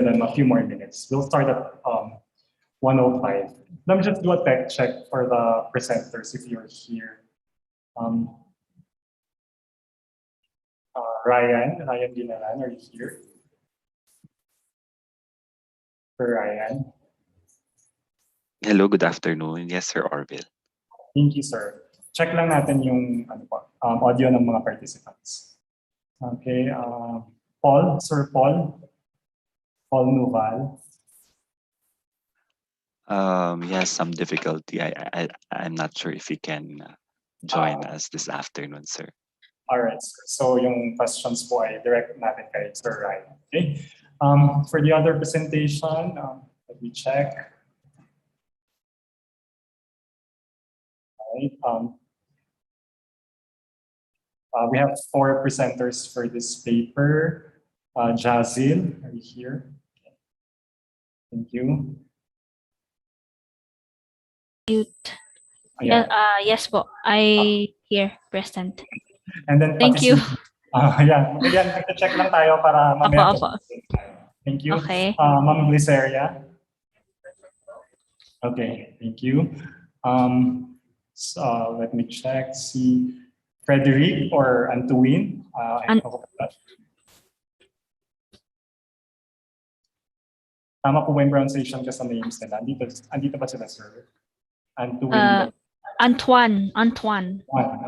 them a few more minutes. We'll start at 1:05. Let me just do a tech check for the presenters if you're here. Ryan Dinaran, are you here? For Ryan. Hello, good afternoon. Yes, Sir Orville. Thank you, sir. Check lang natin yung audio ng mga participants. Okay, Paul, Sir Paul Nuval. Yes, some difficulty. I'm not sure if he can join us this afternoon, sir. All right, sir. So yung questions po ay direct natin kay Sir Ryan. Okay. For the other presentation, let me check. We have 4 presenters for this paper. Jazil, are you here? Okay. Thank you. Yes po, I here present. And then thank you. Yeah, again, check lang tayo para mamaya. Opo. Thank you. Okay. Ma'am Gliceria. Okay, thank you. So let me check. See, Frederic or Antuin. Tama po ba yung pronunciation ka sa names nila? Andito ba sila, sir? Antuin. Antoine.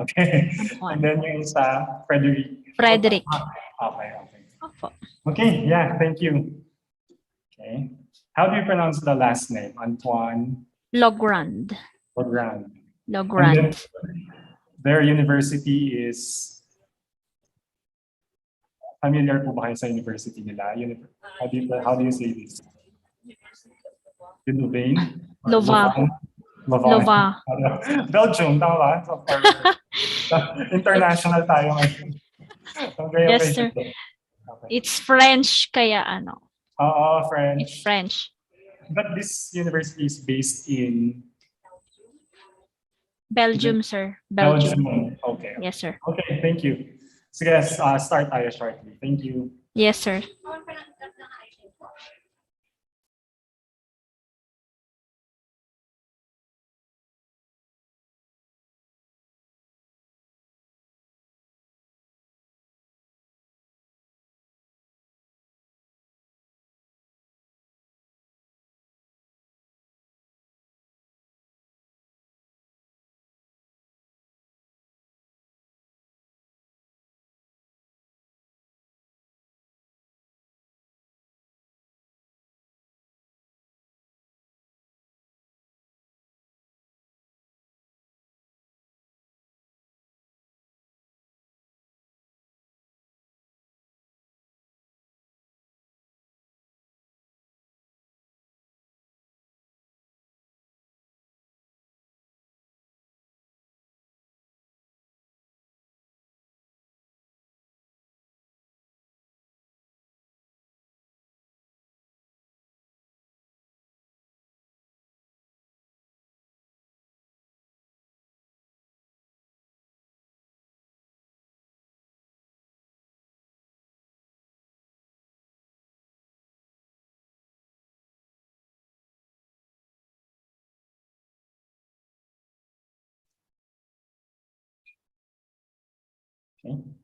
Okay. Antoine. And then yung isa, Frederic. Okay. Opo. Okay, yeah, thank you. Okay. How do you pronounce the last name? Antoine? Logrand. Their university is... Familiar po ba kayo sa university nila? How do you say this? Louvain. Belgium, tama ba? So international tayo ngayon. Okay, yes, sir. Okay. It's French, kaya ano? French. It's French. But this university is based in... Belgium, sir. Belgium. Okay. Yes, sir. Okay, thank you. So yes, start tayo shortly. Thank you. Yes, sir. Okay.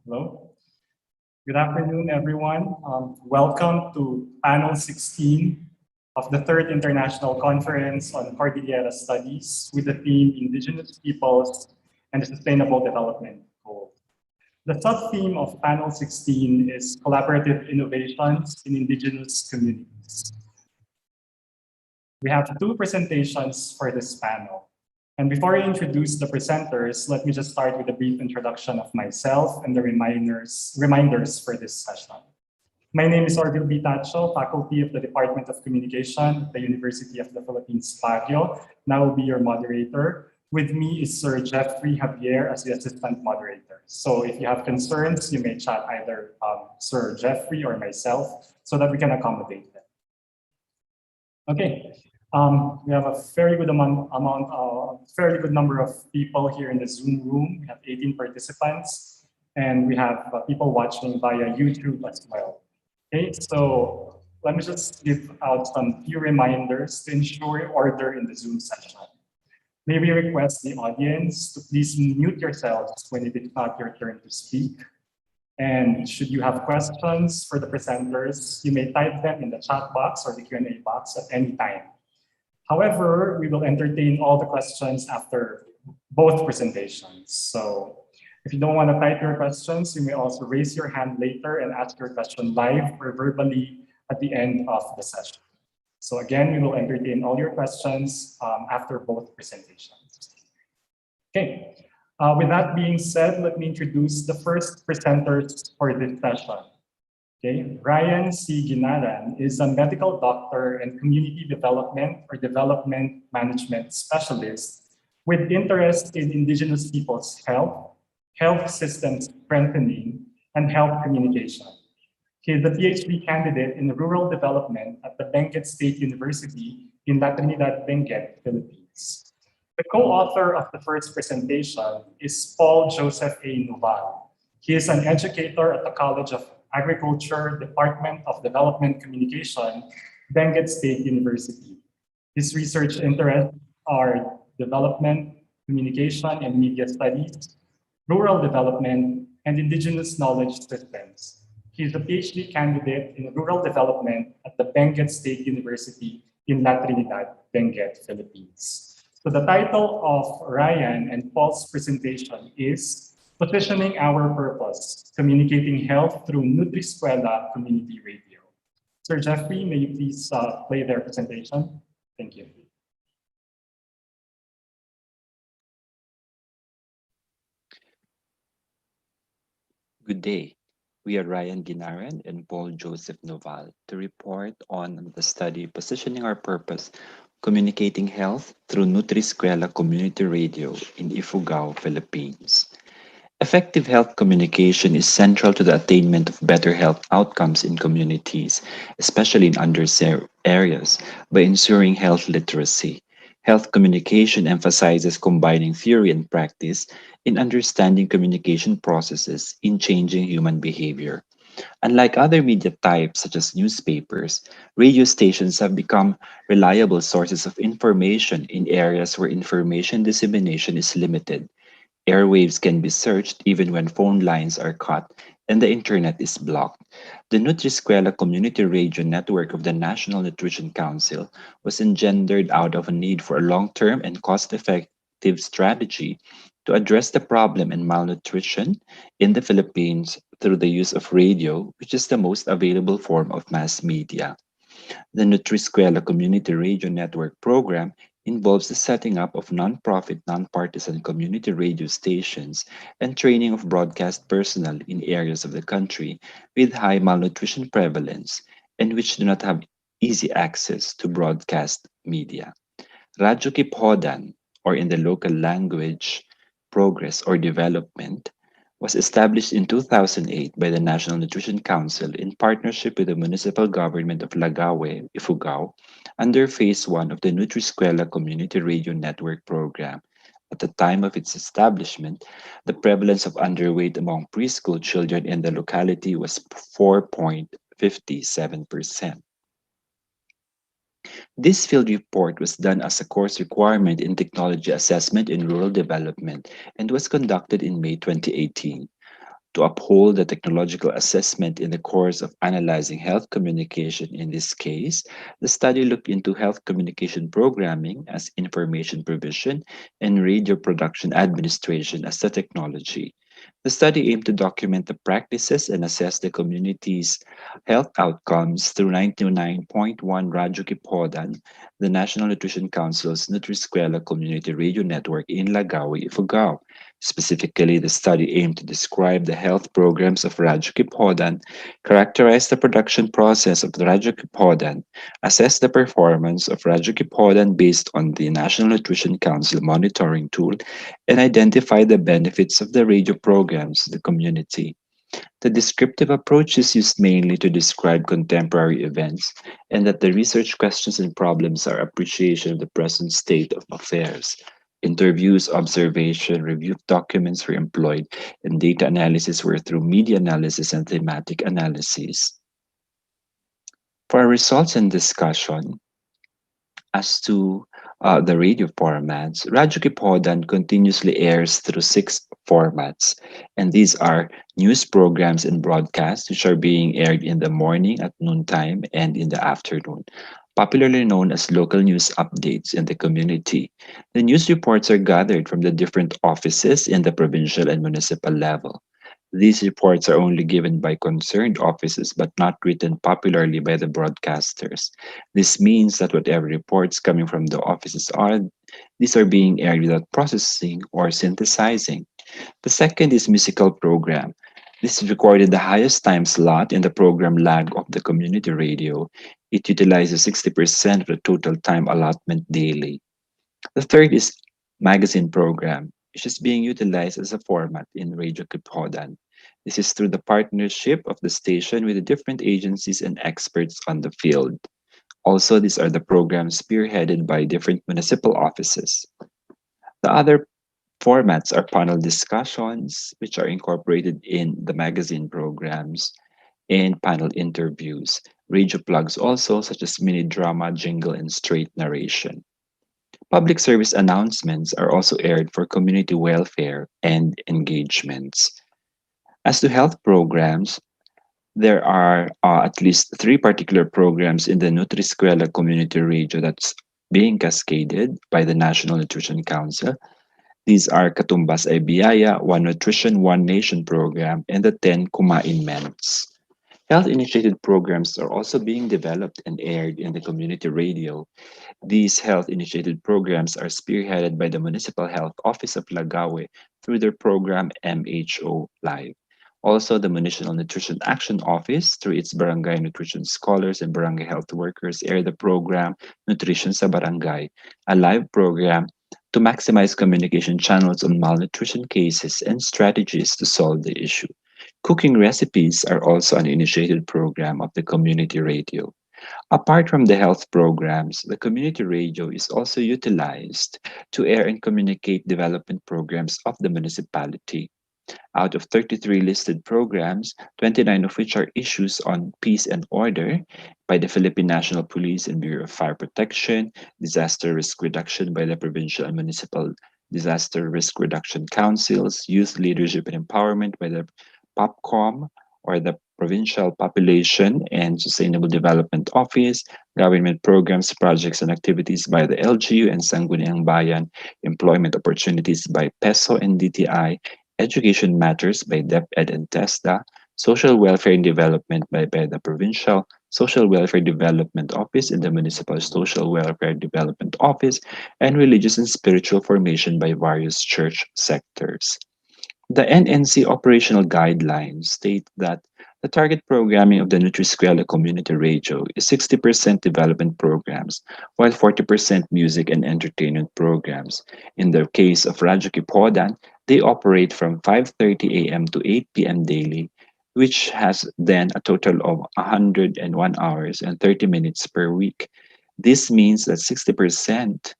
Hello. Good afternoon, everyone. Welcome to panel 16 of the 3rd International Conference on Cordillera Studies with the theme Indigenous Peoples and the Sustainable Development Goals. The sub-theme of panel 16 is collaborative innovations in indigenous communities. We have 2 presentations for this panel. And before I introduce the presenters, let me just start with a brief introduction of myself and the reminders for this session. My name is Orville Tatcho, faculty of the Department of Communication at the University of the Philippines, Baguio, and I will be your moderator. With me is Sir Jeffrey Javier as the assistant moderator. So if you have concerns, you may chat either Sir Jeffrey or myself so that we can accommodate them. Okay. We have a very good fairly good number of people here in the Zoom room. We have 18 participants, and we have people watching via YouTube as well. Okay, so let me just give out some few reminders to ensure order in the Zoom session. May we request the audience to please mute yourselves when it is not your turn to speak. And should you have questions for the presenters, you may type them in the chat box or the Q&A box at any time. However, we will entertain all the questions after both presentations. So if you don't want to type your questions, you may also raise your hand later and ask your question live or verbally at the end of the session. So again, we will entertain all your questions after both presentations. Okay, with that being said, let me introduce the first presenters for this session. Okay, Ryan C. Ginaran is a medical doctor and community development or development management specialist with interest in Indigenous people's health, health systems strengthening, and health communication. He is a PhD candidate in rural development at the Benguet State University in La Trinidad, Benguet, Philippines. The co-author of the first presentation is Paul Joseph A. Noval. He is an educator at the College of Agriculture, Department of Development Communication, Benguet State University. His research interests are development, communication and media studies, rural development, and indigenous knowledge systems. He is a PhD candidate in rural development at the Benguet State University in La Trinidad, Benguet, Philippines. So the title of Ryan and Paul's presentation is Positioning Our Purpose, Communicating Health Through Nutrisquela Community Radio. Sir Jeffrey, may you please play their presentation? Thank you. Good day. We are Ryan Ginaran and Paul Joseph Noval to report on the study Positioning Our Purpose, Communicating Health Through Nutrisquela Community Radio in Ifugao, Philippines. Effective health communication is central to the attainment of better health outcomes in communities, especially in underserved areas, by ensuring health literacy. Health communication emphasizes combining theory and practice in understanding communication processes in changing human behavior. Unlike other media types such as newspapers, radio stations have become reliable sources of information in areas where information dissemination is limited. Airwaves can be searched even when phone lines are cut and the internet is blocked. The Nutrisquela Community Radio Network of the National Nutrition Council was engendered out of a need for a long-term and cost-effective strategy to address the problem in malnutrition in the Philippines through the use of radio, which is the most available form of mass media. The Nutrisquela Community Radio Network program involves the setting up of nonprofit, nonpartisan community radio stations and training of broadcast personnel in areas of the country with high malnutrition prevalence and which do not have easy access to broadcast media. Radyo Kipodan, or in the local language, progress or development, was established in 2008 by the National Nutrition Council in partnership with the municipal government of Lagawe, Ifugao, under Phase 1 of the Nutrisquela Community Radio Network program. At the time of its establishment, the prevalence of underweight among preschool children in the locality was 4.57%. This field report was done as a course requirement in technology assessment in rural development and was conducted in May 2018. To uphold the technological assessment in the course of analyzing health communication in this case, the study looked into health communication programming as information provision and radio production administration as the technology. The study aimed to document the practices and assess the community's health outcomes through 99.1 Radyo Kipodan, the National Nutrition Council's Nutrisquela Community Radio Network in Lagawe, Ifugao. Specifically, the study aimed to describe the health programs of Radyo Kipodan, characterize the production process of the Radyo Kipodan, assess the performance of Radyo Kipodan based on the National Nutrition Council monitoring tool, and identify the benefits of the radio programs to the community. The descriptive approach is used mainly to describe contemporary events, and that the research questions and problems are appreciation of the present state of affairs. Interviews, observation, review of documents were employed, and data analysis were through media analysis and thematic analysis. For our results and discussion, as to the radio formats, Radyo Kipodan continuously airs through six formats, and these are news programs and broadcasts, which are being aired in the morning at noontime and in the afternoon, popularly known as local news updates in the community. The news reports are gathered from the different offices in the provincial and municipal level. These reports are only given by concerned offices but not written popularly by the broadcasters. This means that whatever reports coming from the offices are, these are being aired without processing or synthesizing. The second is musical program. This recorded the highest time slot in the program lag of the community radio. It utilizes 60% of the total time allotment daily. The third is magazine program, which is being utilized as a format in Radio Kipodan. This is through the partnership of the station with the different agencies and experts on the field. Also, these are the programs spearheaded by different municipal offices. The other formats are panel discussions, which are incorporated in the magazine programs, and panel interviews. Radio plugs also, such as mini drama, jingle, and straight narration. Public service announcements are also aired for community welfare and engagements. As to health programs, there are at least three particular programs in the Nutri-Escuela community radio that's being cascaded by the National Nutrition Council. These are Katumbas ay Biyaya, One Nutrition, One Nation program, and the 10 Kumain Ments. Health initiated programs are also being developed and aired in the community radio. These health initiated programs are spearheaded by the Municipal Health Office of Lagawe through their program MHO Live. Also, the Municipal Nutrition Action Office, through its barangay nutrition scholars and barangay health workers, air the program Nutrition sa Barangay, a live program to maximize communication channels on malnutrition cases and strategies to solve the issue. Cooking recipes are also an initiated program of the community radio. Apart from the health programs, the community radio is also utilized to air and communicate development programs of the municipality. Out of 33 listed programs, 29 of which are issues on peace and order by the Philippine National Police and Bureau of Fire Protection, disaster risk reduction by the provincial and municipal disaster risk reduction councils, youth leadership and empowerment by the POPCOM or the Provincial Population and Sustainable Development Office, government programs, projects, and activities by the LGU and Sangguniang Bayan, employment opportunities by PESO and DTI, education matters by DepEd and TESDA, social welfare and development by the Provincial Social Welfare Development Office and the Municipal Social Welfare Development Office, and religious and spiritual formation by various church sectors. The NNC operational guidelines state that the target programming of the Nutri-Escuela community radio is 60% development programs, while 40% music and entertainment programs. In the case of Radyo Kipodan, they operate from 5:30 a.m. to 8 p.m. daily, which has then a total of 101 hours and 30 minutes per week. This means that 60%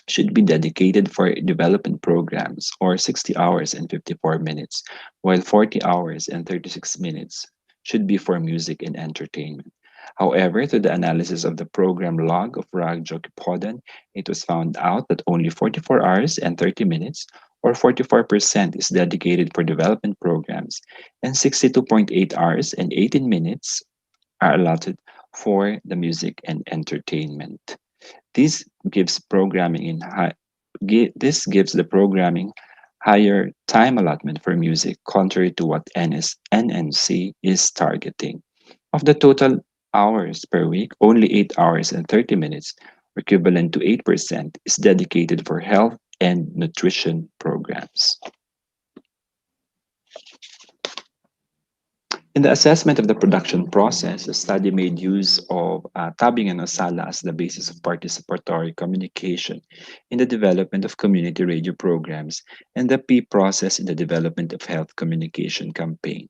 should be dedicated for development programs, or 60 hours and 54 minutes, while 40 hours and 36 minutes should be for music and entertainment. However, through the analysis of the program log of Radyo Kipodan, it was found out that only 44 hours and 30 minutes, or 44%, is dedicated for development programs, and 62.8 hours and 18 minutes are allotted for the music and entertainment. This gives programming in high, this gives the programming higher time allotment for music, contrary to what NNC is targeting. Of the total hours per week, only 8 hours and 30 minutes, equivalent to 8%, is dedicated for health and nutrition programs. In the assessment of the production process, the study made use of tabing and osala as the basis of participatory communication in the development of community radio programs and the P process in the development of health communication campaign.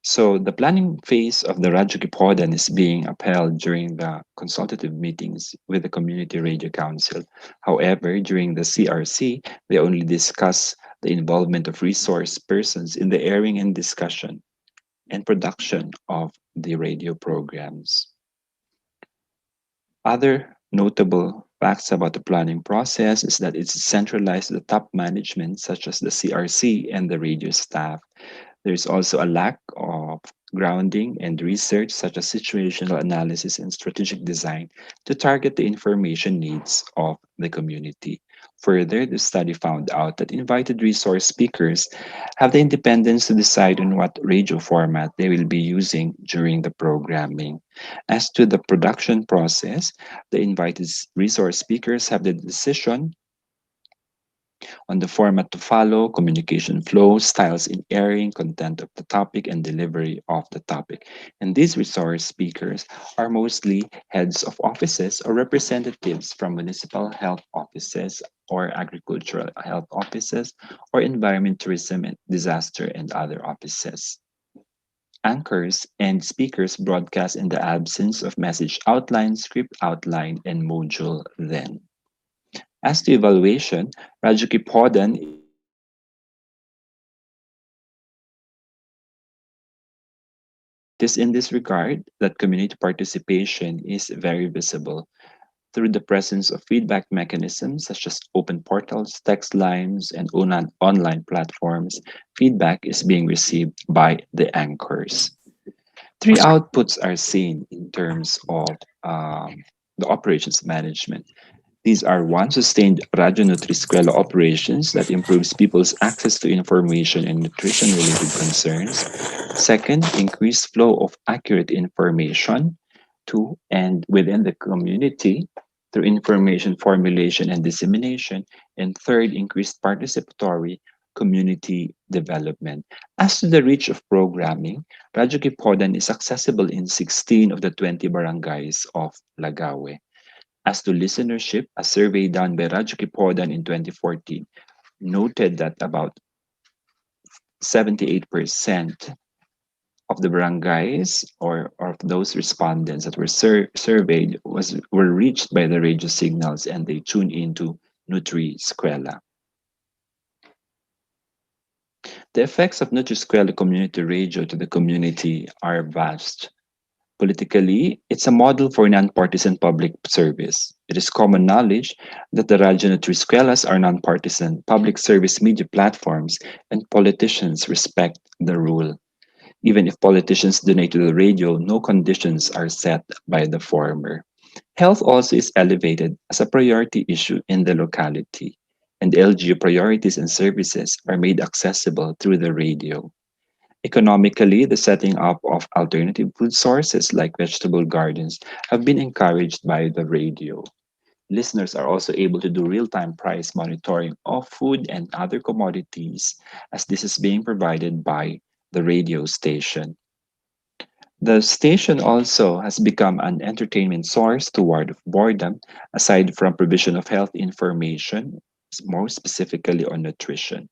So the planning phase of the Radyo Kipodan is being upheld during the consultative meetings with the Community Radio Council. However, during the CRC, they only discuss the involvement of resource persons in the airing and discussion and production of the radio programs. Other notable facts about the planning process is that it's centralized to the top management, such as the CRC and the radio staff. There's also a lack of grounding and research, such as situational analysis and strategic design, to target the information needs of the community. Further, the study found out that invited resource speakers have the independence to decide on what radio format they will be using during the programming. As to the production process, the invited resource speakers have the decision on the format to follow, communication flow, styles in airing, content of the topic, and delivery of the topic. And these resource speakers are mostly heads of offices or representatives from municipal health offices or agricultural health offices or environment, tourism, and disaster and other offices. Anchors and speakers broadcast in the absence of message outline, script outline, and module then. As to evaluation, Rajakipodan it is in this regard that community participation is very visible through the presence of feedback mechanisms such as open portals, text lines, and online platforms. Feedback is being received by the anchors. Three outputs are seen in terms of the operations management. These are one, sustained Radio Nutri-Eskwela operations that improves people's access to information and nutrition-related concerns. Second, increased flow of accurate information to and within the community through information formulation and dissemination. And third, increased participatory community development. As to the reach of programming, Radyo Kipodan is accessible in 16 of the 20 barangays of Lagawe. As to listenership, a survey done by Radyo Kipodan in 2014 noted that about 78% of the barangays or of those respondents that were surveyed were reached by the radio signals and they tuned into Nutri-Eskwela. The effects of Nutri-Eskwela community radio to the community are vast. Politically, it's a model for nonpartisan public service. It is common knowledge that the Radyo Nutri-Eskwelas are nonpartisan public service media platforms and politicians respect the rule. Even if politicians donate to the radio, no conditions are set by the former. Health also is elevated as a priority issue in the locality, and LGU priorities and services are made accessible through the radio. Economically, the setting up of alternative food sources like vegetable gardens have been encouraged by the radio. Listeners are also able to do real-time price monitoring of food and other commodities as this is being provided by the radio station. The station also has become an entertainment source toward boredom, aside from provision of health information, more specifically on nutrition.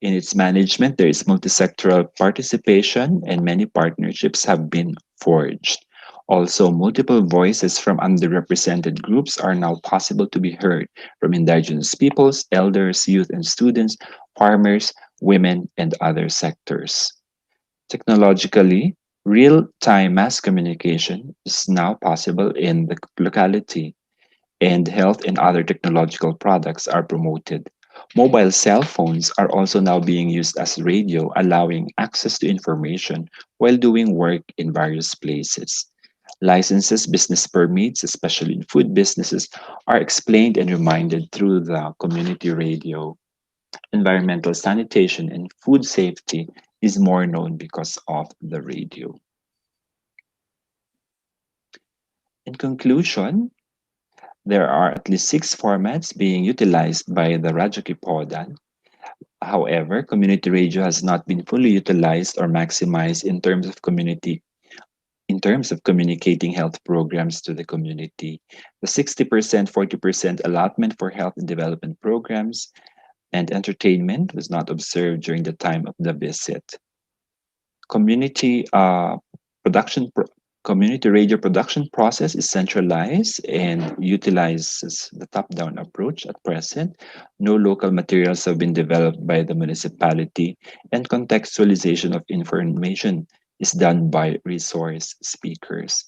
In its management, there is multisectoral participation and many partnerships have been forged. Also, multiple voices from underrepresented groups are now possible to be heard from indigenous peoples, elders, youth and students, farmers, women, and other sectors. Technologically, real-time mass communication is now possible in the locality, and health and other technological products are promoted. Mobile cell phones are also now being used as radio, allowing access to information while doing work in various places. Licenses, business permits, especially in food businesses, are explained and reminded through the community radio. Environmental sanitation and food safety is more known because of the radio. In conclusion, there are at least 6 formats being utilized by the Radyo Kipodan. However, community radio has not been fully utilized or maximized in terms of communicating health programs to the community. The 60%, 40% allotment for health and development programs and entertainment was not observed during the time of the visit. Community production Community radio production process is centralized and utilizes the top-down approach at present. No local materials have been developed by the municipality, and contextualization of information is done by resource speakers.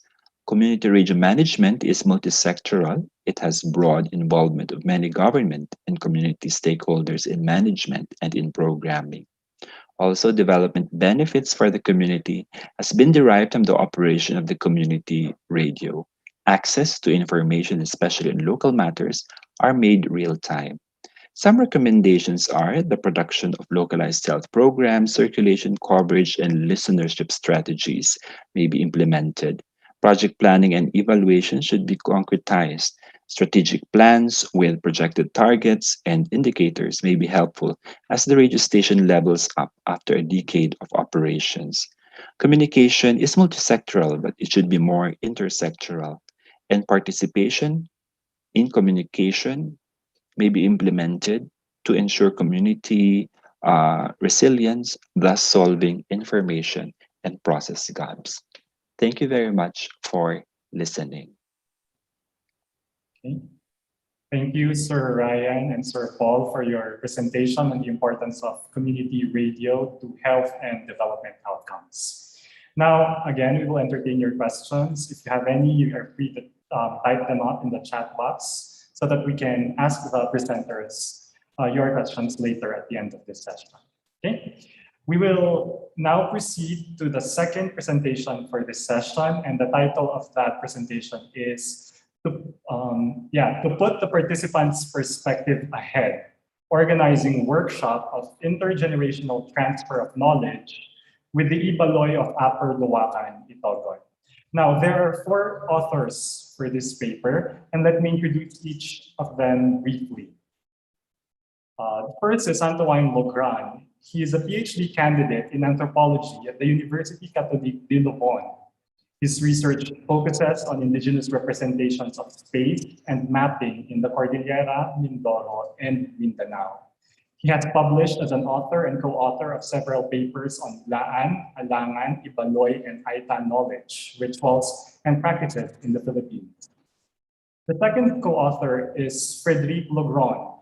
Community radio management is multisectoral. It has broad involvement of many government and community stakeholders in management and in programming. Also, development benefits for the community has been derived from the operation of the community radio. Access to information, especially in local matters, are made real time. Some recommendations are the production of localized health programs, circulation coverage, and listenership strategies may be implemented. Project planning and evaluation should be concretized. Strategic plans with projected targets and indicators may be helpful as the radio station levels up after a decade of operations. Communication is multisectoral, but it should be more intersectoral, and participation in communication may be implemented to ensure community resilience, thus solving information and process gaps. Thank you very much for listening. Okay. Thank you, Sir Ryan and Sir Paul, for your presentation on the importance of community radio to health and development outcomes. Now, again, we will entertain your questions. If you have any, you are free to type them up in the chat box so that we can ask the presenters your questions later at the end of this session. Okay. We will now proceed to the second presentation for this session, and the title of that presentation is to put the participants' perspective ahead, organizing workshop of intergenerational transfer of knowledge with the Ibaloy of Upper Luwakan, Itogon. Now, there are 4 authors for this paper, and let me introduce each of them briefly. The first is Antoine Logran. He is a PhD candidate in anthropology at the University Catholique de Lubon. His research focuses on indigenous representations of space and mapping in the Cordillera, Mindoro, and Mindanao. He has published as an author and co-author of several papers on Laan, Alangan, Ibaloy, and Aita knowledge, rituals, and practices in the Philippines. The second co-author is Frédéric Logron,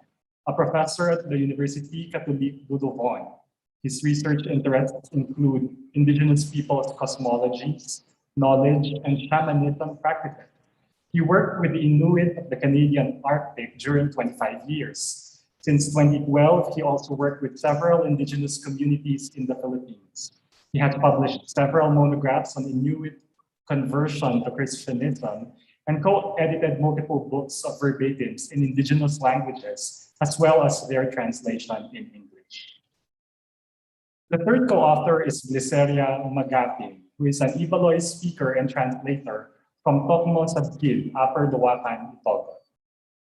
a professor at the University Catholique de Lubon. His research interests include indigenous peoples' cosmologies, knowledge, and shamanism practices. He worked with the Inuit of the Canadian Arctic during 25 years. Since 2012, he also worked with several indigenous communities in the Philippines. He has published several monographs on Inuit conversion to Christianism and co-edited multiple books of verbatims in indigenous languages, as well as their translation in English. The third co-author is Liceria Magating, who is an Ibaloy speaker and translator from Tocmo Sabkil, Upper Luwakan, Itogon,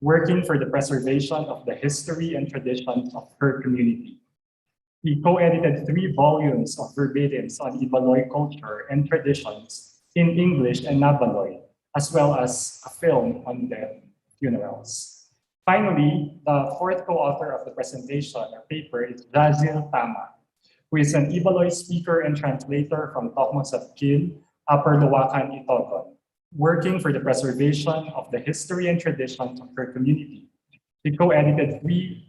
working for the preservation of the history and traditions of her community. He co-edited 3 volumes of verbatims on Ibaloy culture and traditions in English and Nabaloy, as well as a film on their funerals. Finally, the fourth co-author of the presentation or paper is Jazil Tama, who is an Ibaloy speaker and translator from Tocmo Sabkil, Upper Luwakan, Itogon, working for the preservation of the history and traditions of her community. He co-edited 3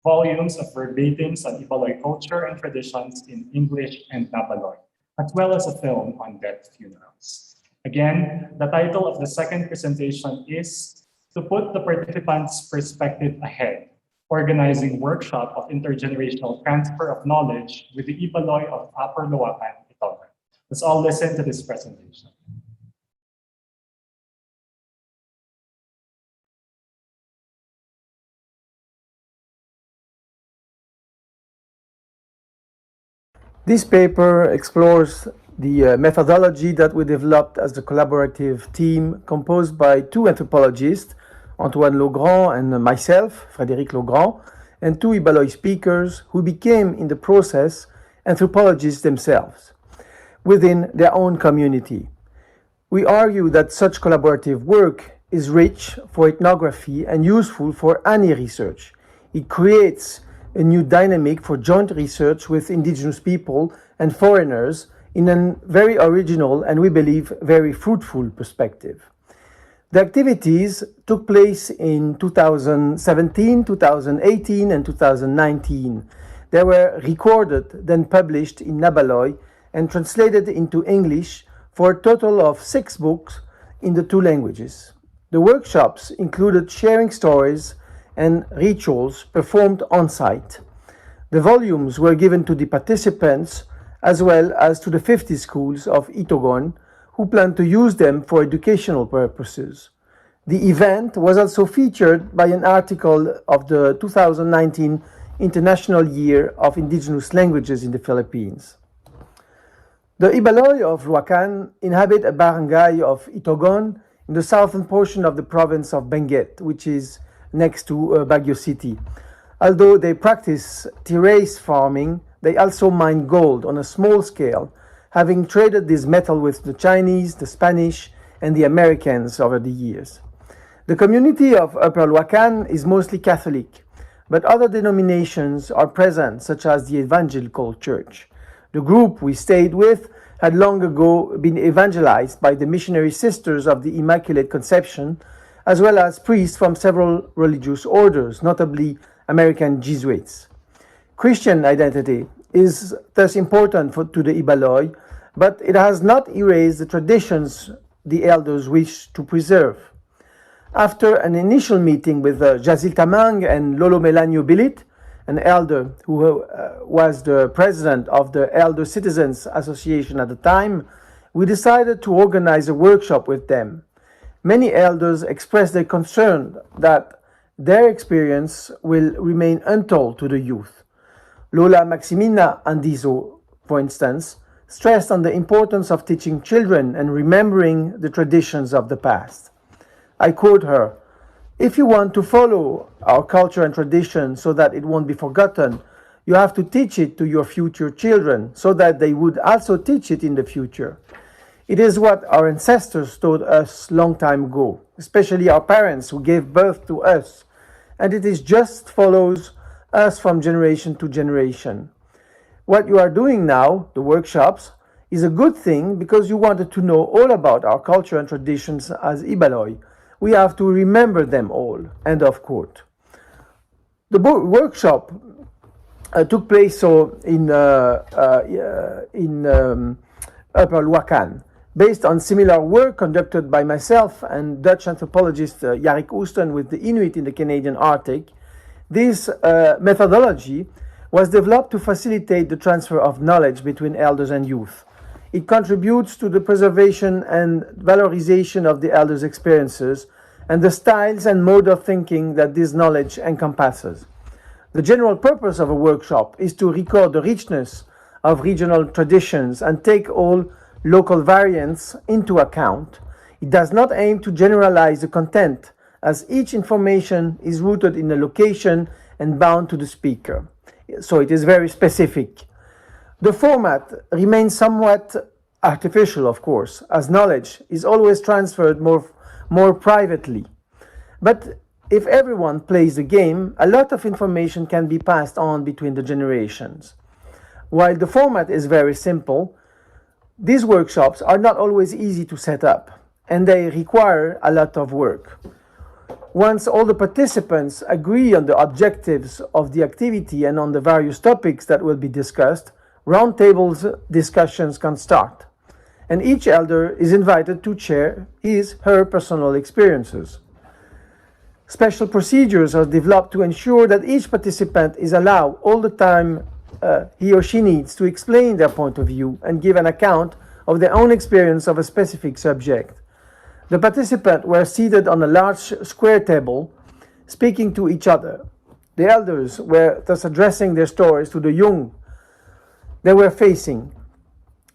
volumes of verbatims on Ibaloy culture and traditions in English and Nabaloy, as well as a film on death funerals. Again, the title of the second presentation is To Put the Participants' Perspective Ahead, organizing workshop of intergenerational transfer of knowledge with the Ibaloy of Upper Luwakan, Itogon. Let's all listen to this presentation. This paper explores the methodology that we developed as a collaborative team composed by 2 anthropologists, Antoine Logrand and myself, Frédéric Logrand, and 2 Ibaloy speakers who became, in the process, anthropologists themselves, within their own community. We argue that such collaborative work is rich for ethnography and useful for any research. It creates a new dynamic for joint research with indigenous people and foreigners in a very original and, we believe, very fruitful perspective. The activities took place in 2017, 2018, and 2019. They were recorded, then published in Nabaloy, and translated into English for a total of 6 books in the 2 languages. The workshops included sharing stories and rituals performed on site. The volumes were given to the participants as well as to the 50 schools of Itogon who plan to use them for educational purposes. The event was also featured by an article of the 2019 International Year of Indigenous Languages in the Philippines. The Ibaloy of Luacan inhabit a barangay of Itogon in the southern portion of the province of Benguet, which is next to Baguio City. Although they practice terrace farming, they also mine gold on a small scale, having traded this metal with the Chinese, the Spanish, and the Americans over the years. The community of Upper Luacan is mostly Catholic, but other denominations are present, such as the Evangelical Church. The group we stayed with had long ago been evangelized by the missionary sisters of the Immaculate Conception, as well as priests from several religious orders, notably American Jesuits. Christian identity is thus important to the Ibaloy, but it has not erased the traditions the elders wish to preserve. After an initial meeting with Jazil Tamang and Lolo Melanio Bilit, an elder who was the president of the Elder Citizens Association at the time, we decided to organize a workshop with them. Many elders expressed their concern that their experience will remain untold to the youth. Lola Maximina Andizo, for instance, stressed on the importance of teaching children and remembering the traditions of the past. I quote her, "If you want to follow our culture and tradition so that it won't be forgotten, you have to teach it to your future children so that they would also teach it in the future. It is what our ancestors taught us long time ago, especially our parents who gave birth to us, and it is just follows us from generation to generation. What you are doing now, the workshops, is a good thing because you wanted to know all about our culture and traditions as Ibaloy. We have to remember them all." End of quote. The workshop took place in Upper Luacan, based on similar work conducted by myself and Dutch anthropologist Jarik Ooston with the Inuit in the Canadian Arctic. This methodology was developed to facilitate the transfer of knowledge between elders and youth. It contributes to the preservation and valorization of the elders' experiences and the styles and mode of thinking that this knowledge encompasses. The general purpose of a workshop is to record the richness of regional traditions and take all local variants into account. It does not aim to generalize the content, as each information is rooted in a location and bound to the speaker. So it is very specific. The format remains somewhat artificial, of course, as knowledge is always transferred more privately. But if everyone plays the game, a lot of information can be passed on between the generations. While the format is very simple, these workshops are not always easy to set up, and they require a lot of work. Once all the participants agree on the objectives of the activity and on the various topics that will be discussed, roundtable discussions can start, and each elder is invited to share her personal experiences. Special procedures are developed to ensure that each participant is allowed all the time he or she needs to explain their point of view and give an account of their own experience of a specific subject. The participants were seated on a large square table, speaking to each other. The elders were thus addressing their stories to the young they were facing.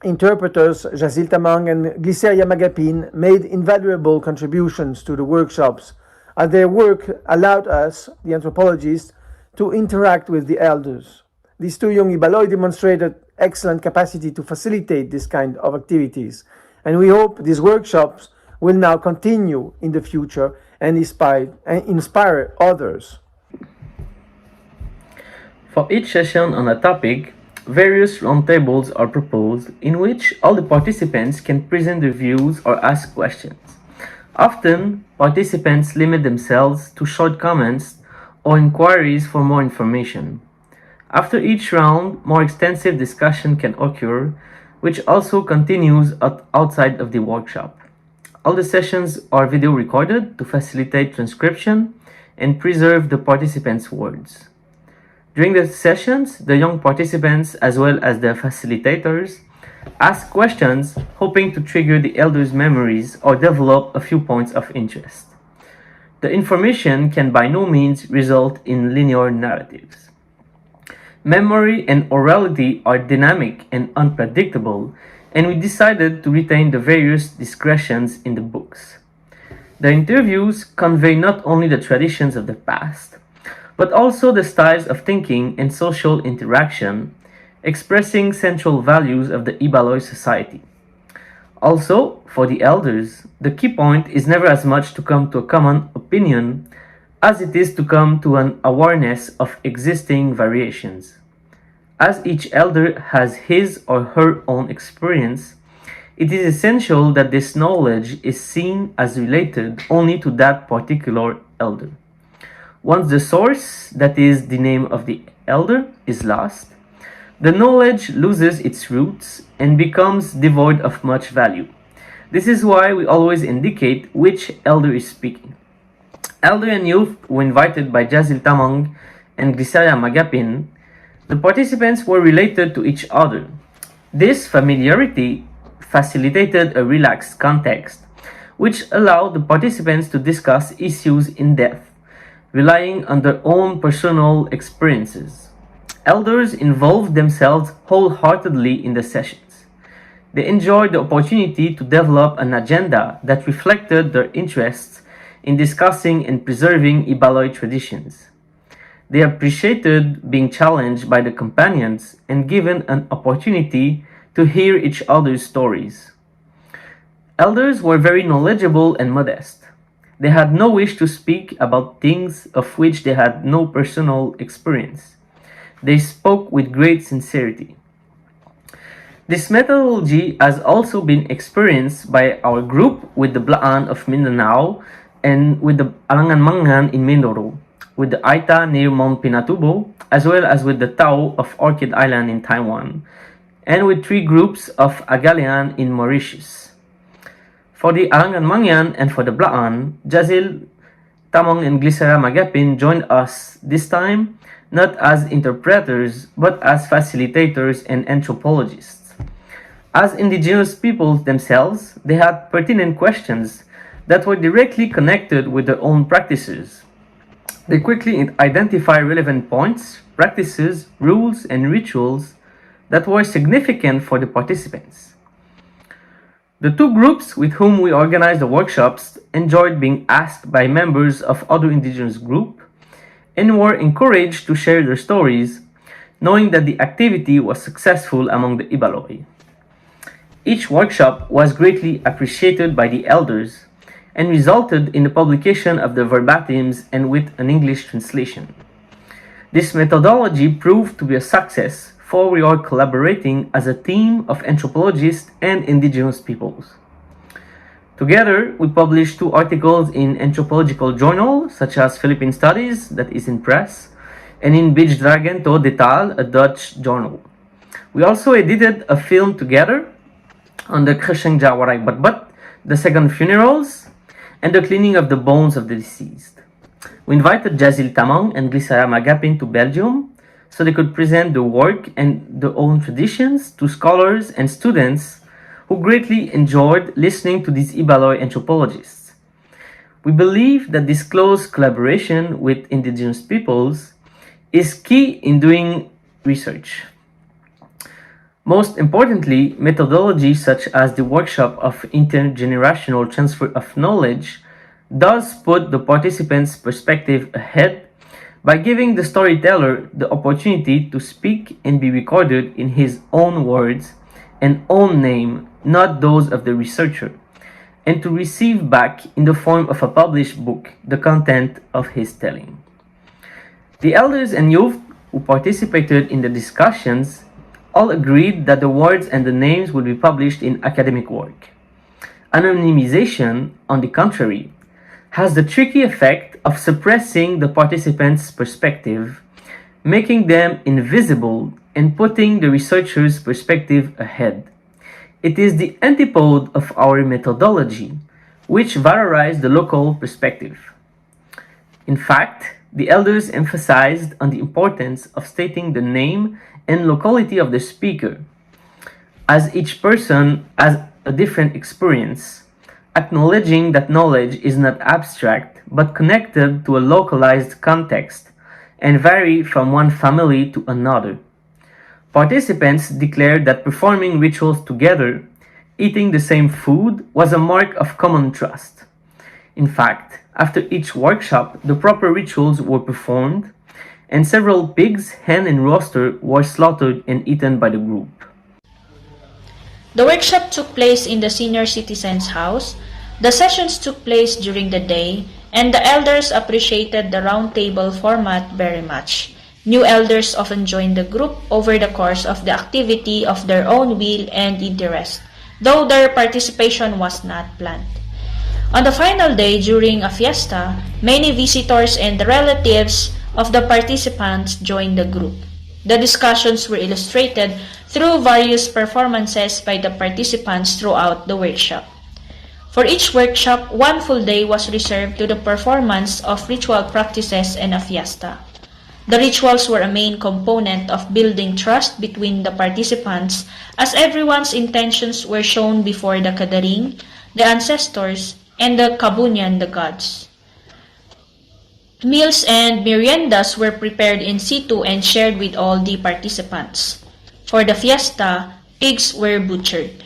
Interpreters Jazil Tamang and Glyceria Magapin made invaluable contributions to the workshops, as their work allowed us, the anthropologists, to interact with the elders. These two young Ibaloy demonstrated excellent capacity to facilitate this kind of activities, and we hope these workshops will now continue in the future and inspire others. For each session on a topic, various roundtables are proposed in which all the participants can present their views or ask questions. Often, participants limit themselves to short comments or inquiries for more information. After each round, more extensive discussion can occur which also continues outside of the workshop. All the sessions are video recorded to facilitate transcription and preserve the participants' words. During the sessions, the young participants, as well as the facilitators, ask questions hoping to trigger the elders' memories or develop a few points of interest. The information can by no means result in linear narratives. Memory and orality are dynamic and unpredictable, and we decided to retain the various discretions in the books. The interviews convey not only the traditions of the past, but also the styles of thinking and social interaction, expressing central values of the Ibaloi society. Also, for the elders, the key point is never as much to come to a common opinion as it is to come to an awareness of existing variations. As each elder has his or her own experience, it is essential that this knowledge is seen as related only to that particular elder. Once the source, that is, the name of the elder, is lost, the knowledge loses its roots and becomes devoid of much value. This is why we always indicate which elder is speaking. Elder and youth were invited by Jazil Tamang and Glisaya Magapin. The participants were related to each other. This familiarity facilitated a relaxed context, which allowed the participants to discuss issues in depth, relying on their own personal experiences. Elders involved themselves wholeheartedly in the sessions. They enjoyed the opportunity to develop an agenda that reflected their interests in discussing and preserving Ibaloi traditions. They appreciated being challenged by the companions and given an opportunity to hear each other's stories. Elders were very knowledgeable and modest. They had no wish to speak about things of which they had no personal experience. They spoke with great sincerity. This methodology has also been experienced by our group with the Blaan of Mindanao and with the Alangan-Mangan in Mindoro, with the Aita near Mount Pinatubo, as well as with the Tao of Orchid Island in Taiwan, and with 3 groups of Agalian in Mauritius. For the Alangan-Mangan and for the Blaan, Jazil, Tamang, and Glisara Magapin joined us this time not as interpreters but as facilitators and anthropologists. As indigenous peoples themselves, they had pertinent questions that were directly connected with their own practices. They quickly identify relevant points, practices, rules, and rituals that were significant for the participants. The 2 groups with whom we organized the workshops enjoyed being asked by members of other indigenous groups and were encouraged to share their stories, knowing that the activity was successful among the Ibaloi. Each workshop was greatly appreciated by the elders and resulted in the publication of the verbatims and with an English translation. This methodology proved to be a success, for we are collaborating as a team of anthropologists and indigenous peoples. Together, we published 2 articles in anthropological journals such as Philippine Studies, that is in press, and in Bijdragen to Detail, a Dutch journal. We also edited a film together on the Krisheng Jawarai Batbat, the second funerals, and the cleaning of the bones of the deceased. We invited Jazil Tamang and Glisaya Magapin to Belgium so they could present their work and their own traditions to scholars and students who greatly enjoyed listening to these Ibaloi anthropologists. We believe that this close collaboration with indigenous peoples is key in doing research. Most importantly, methodology such as the workshop of intergenerational transfer of knowledge does put the participants' perspective ahead by giving the storyteller the opportunity to speak and be recorded in his own words and own name, not those of the researcher, and to receive back in the form of a published book the content of his telling. The elders and youth who participated in the discussions all agreed that the words and the names would be published in academic work. Anonymization, on the contrary, has the tricky effect of suppressing the participants' perspective, making them invisible and putting the researcher's perspective ahead. It is the antipode of our methodology, which valorized the local perspective. In fact, the elders emphasized on the importance of stating the name and locality of the speaker, as each person has a different experience, acknowledging that knowledge is not abstract but connected to a localized context and vary from one family to another. Participants declared that performing rituals together, eating the same food, was a mark of common trust. In fact, after each workshop, the proper rituals were performed, and several pigs, hen, and rooster were slaughtered and eaten by the group. The workshop took place in the senior citizens' house. The sessions took place during the day, and the elders appreciated the roundtable format very much. New elders often joined the group over the course of the activity of their own will and interest, though their participation was not planned. On the final day during a fiesta, many visitors and the relatives of the participants joined the group. The discussions were illustrated through various performances by the participants throughout the workshop. For each workshop, one full day was reserved to the performance of ritual practices and a fiesta. The rituals were a main component of building trust between the participants, as everyone's intentions were shown before the kadaring, the ancestors, and the kabunyan, the gods. Meals and meriendas were prepared in situ and shared with all the participants. For the fiesta, pigs were butchered.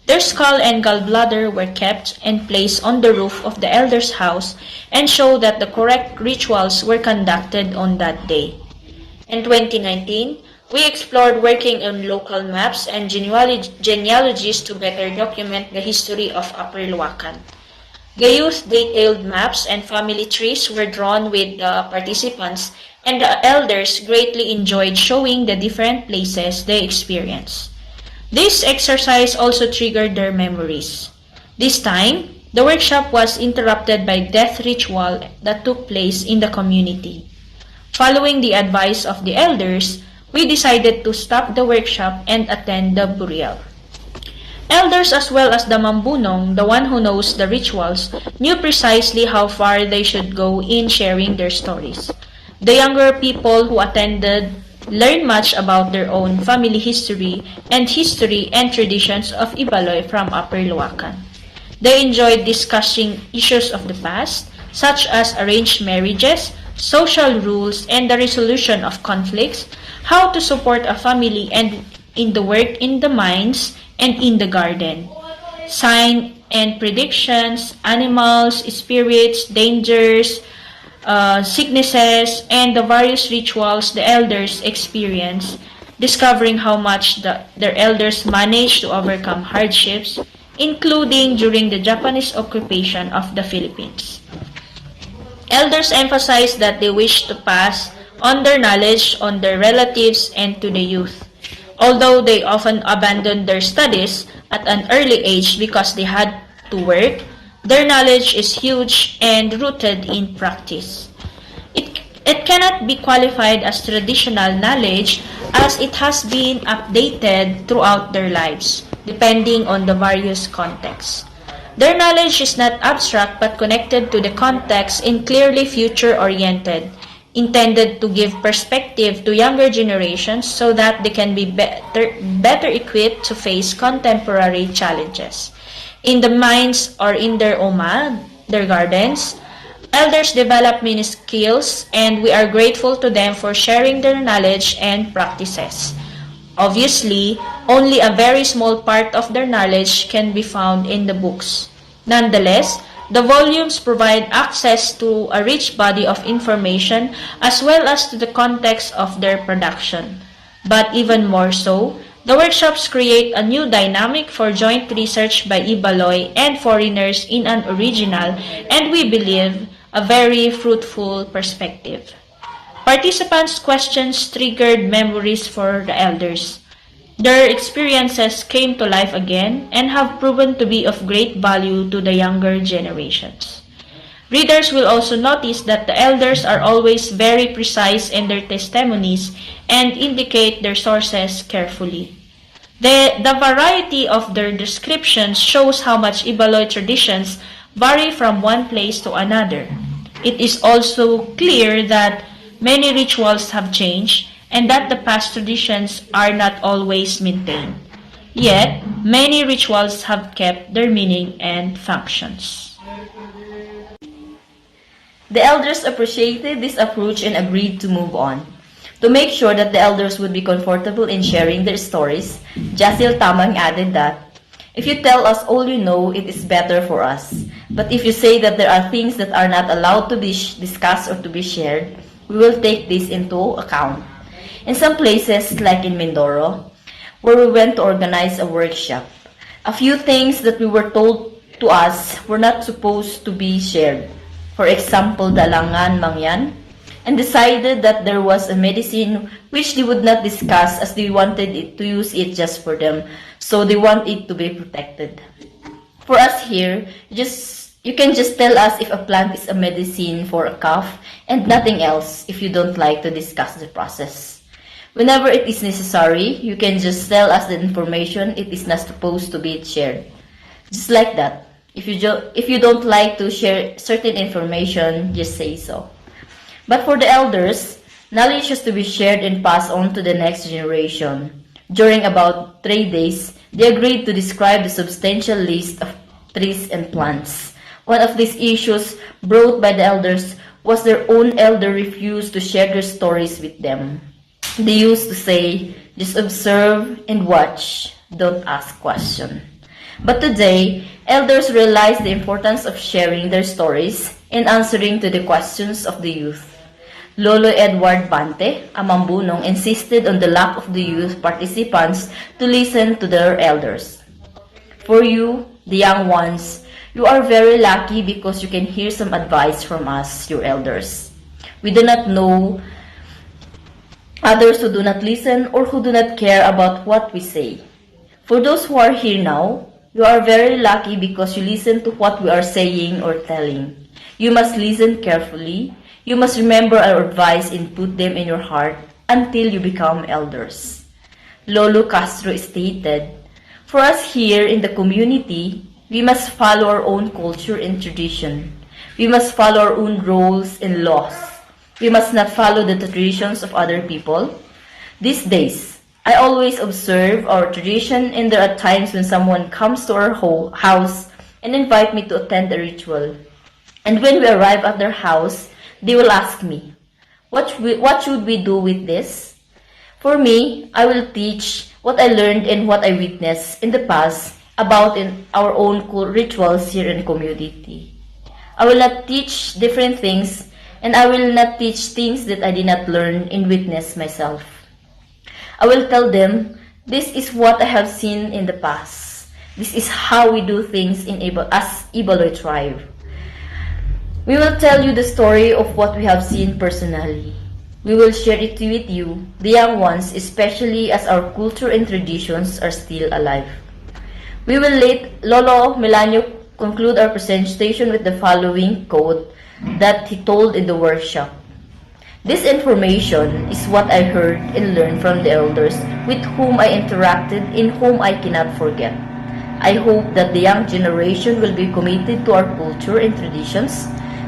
Their skull and gallbladder were kept and placed on the roof of the elder's house and show that the correct rituals were conducted on that day. In 2019, we explored working on local maps and genealogies to better document the history of Upper Luacan. Gayuth detailed maps and family trees were drawn with the participants, and the elders greatly enjoyed showing the different places they experienced. This exercise also triggered their memories. This time, the workshop was interrupted by death ritual that took place in the community. Following the advice of the elders, we decided to stop the workshop and attend the burial. Elders as well as the mambunong, the one who knows the rituals, knew precisely how far they should go in sharing their stories. The younger people who attended learned much about their own family history and traditions of Ibaloy from Upper Luacan. They enjoyed discussing issues of the past, such as arranged marriages, social rules, and the resolution of conflicts, how to support a family and in the work in the mines and in the garden, sign and predictions, animals, spirits, dangers, sicknesses, and the various rituals the elders experience, discovering how much their elders managed to overcome hardships, including during the Japanese occupation of the Philippines. Elders emphasized that they wish to pass on their knowledge on their relatives and to the youth. Although they often abandoned their studies at an early age because they had to work, their knowledge is huge and rooted in practice. It cannot be qualified as traditional knowledge as it has been updated throughout their lives, depending on the various contexts. Their knowledge is not abstract but connected to the context and clearly future-oriented, intended to give perspective to younger generations so that they can be better equipped to face contemporary challenges. In the mines or in their oma, their gardens, elders develop many skills, and we are grateful to them for sharing their knowledge and practices. Obviously, only a very small part of their knowledge can be found in the books. Nonetheless, the volumes provide access to a rich body of information as well as to the context of their production. But even more so, the workshops create a new dynamic for joint research by Ibaloy and foreigners in an original and, we believe, a very fruitful perspective. Participants' questions triggered memories for the elders. Their experiences came to life again and have proven to be of great value to the younger generations. Readers will also notice that the elders are always very precise in their testimonies and indicate their sources carefully. The variety of their descriptions shows how much Ibaloy traditions vary from one place to another. It is also clear that many rituals have changed and that the past traditions are not always maintained. Yet, many rituals have kept their meaning and functions. The elders appreciated this approach and agreed to move on. To make sure that the elders would be comfortable in sharing their stories, Jasil Tamang added that, "If you tell us all you know, it is better for us. But if you say that there are things that are not allowed to be discussed or to be shared, we will take this into account." In some places, like in Mindoro, where we went to organize a workshop, a few things that we were told to us were not supposed to be shared. For example, dalangan mangyan, and decided that there was a medicine which they would not discuss as they wanted it to use it just for them, so they want it to be protected. For us here, you can just tell us if a plant is a medicine for a cough and nothing else if you don't like to discuss the process. Whenever it is necessary, you can just tell us the information it is not supposed to be shared. Just like that. If you don't like to share certain information, just say so. But for the elders, knowledge has to be shared and passed on to the next generation. During about 3 days, they agreed to describe the substantial list of trees and plants. One of these issues brought by the elders was their own elder refused to share their stories with them. They used to say, "Just observe and watch, don't ask questions." But today, elders realize the importance of sharing their stories and answering to the questions of the youth. Lolo Edward Bante, a Mambunong, insisted on the lack of the youth participants to listen to their elders. For you, the young ones, you are very lucky because you can hear some advice from us, your elders. We do not know others who do not listen or who do not care about what we say. For those who are here now, you are very lucky because you listen to what we are saying or telling. You must listen carefully. You must remember our advice and put them in your heart until you become elders. Lolo Castro stated, "For us here in the community, we must follow our own culture and tradition. We must follow our own rules and laws. We must not follow the traditions of other people. These days, I always observe our tradition, and there are times when someone comes to our house and invite me to attend a ritual. And when we arrive at their house, they will ask me, what should we do with this? For me, I will teach what I learned and what I witnessed in the past about in our own rituals here in the community. I will not teach different things, and I will not teach things that I did not learn and witness myself. I will tell them, this is what I have seen in the past. This is how we do things as Ibaloy tribe. We will tell you the story of what we have seen personally. We will share it with you, the young ones, especially as our culture and traditions are still alive." We will let Lolo Melanio conclude our presentation with the following quote that he told in the workshop. "This information is what I heard and learned from the elders with whom I interacted and whom I cannot forget. I hope that the young generation will be committed to our culture and traditions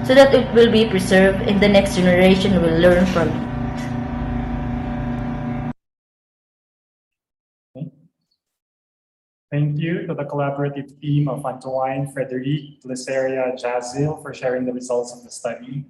so that it will be preserved and the next generation will learn from it." Thank you to the collaborative team of Antoine, Frederic, Liceria, Jazil for sharing the results of the study.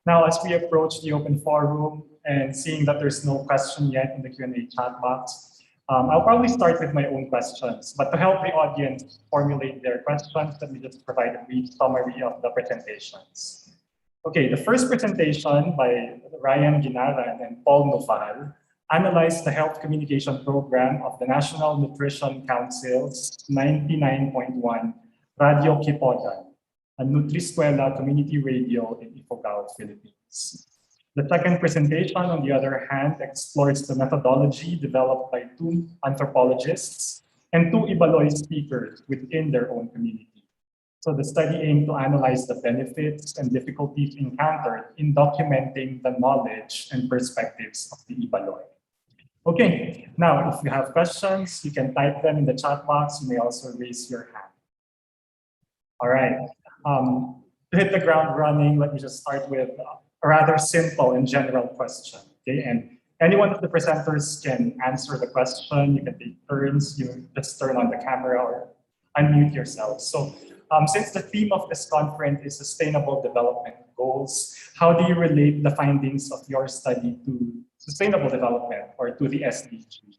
Now, as we approach the open forum and seeing that there's no question yet in the Q&A chat box, I'll probably start with my own questions, but to help the audience formulate their questions, let me just provide a brief summary of the presentations. Okay, the first presentation by Ryan Ginaran and Paul Noval analyzed the health communication program of the National Nutrition Council's 99.1 Radio Kipodan, a Nutriskwela community radio in Ifugao, Philippines. The second presentation, on the other hand, explores the methodology developed by 2 anthropologists and 2 Ibaloy speakers within their own community. So the study aimed to analyze the benefits and difficulties encountered in documenting the knowledge and perspectives of the Ibaloy. Okay, now if you have questions, you can type them in the chat box. You may also raise your hand. All right. To hit the ground running, let me just start with a rather simple and general question. Okay, and any one of the presenters can answer the question. You can take turns. You just turn on the camera or unmute yourself. So, since the theme of this conference is sustainable development goals, how do you relate the findings of your study to sustainable development or to the SDG?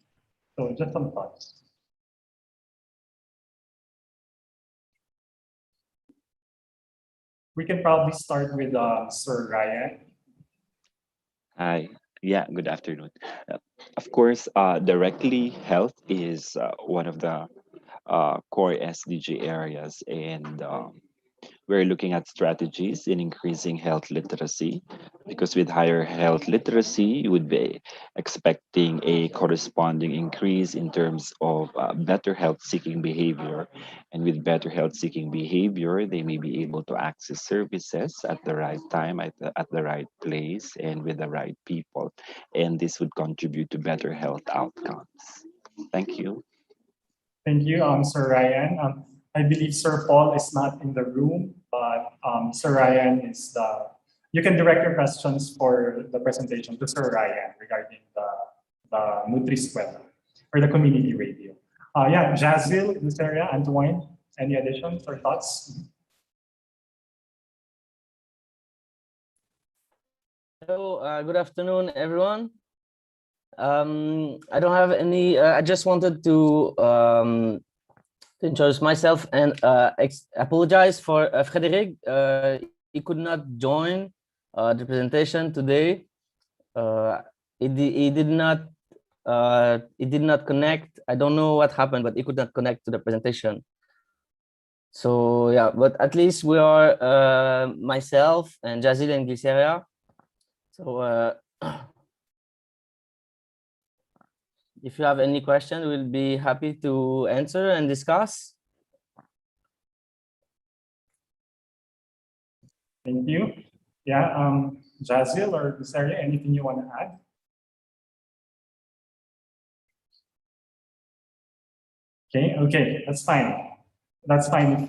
So, just some thoughts. We can probably start with Sir Ryan. Hi. Yeah, good afternoon. Of course, directly health is one of the core SDG areas, and we're looking at strategies in increasing health literacy, because with higher health literacy, you would be expecting a corresponding increase in terms of better health seeking behavior. And with better health seeking behavior, they may be able to access services at the right time, at the right place, and with the right people. And this would contribute to better health outcomes. Thank you. Thank you, Sir Ryan. I believe Sir Paul is not in the room, but Sir Ryan is the. You can direct your questions for the presentation to Sir Ryan regarding the Nutri-Escuela or the community radio. Yeah, Jazil, Luceria, Antoine, any additions or thoughts? Hello, good afternoon, everyone. I don't have any. I just wanted to introduce myself and apologize for Frederic. He could not join the presentation today. He did not connect. I don't know what happened, but he could not connect to the presentation. So yeah, but at least we are myself and Jazil and Glyceria. So if you have any question, we'll be happy to answer and discuss. Thank you. Yeah, Jazil or Luceria, anything you want to add? Okay, that's fine. That's fine if we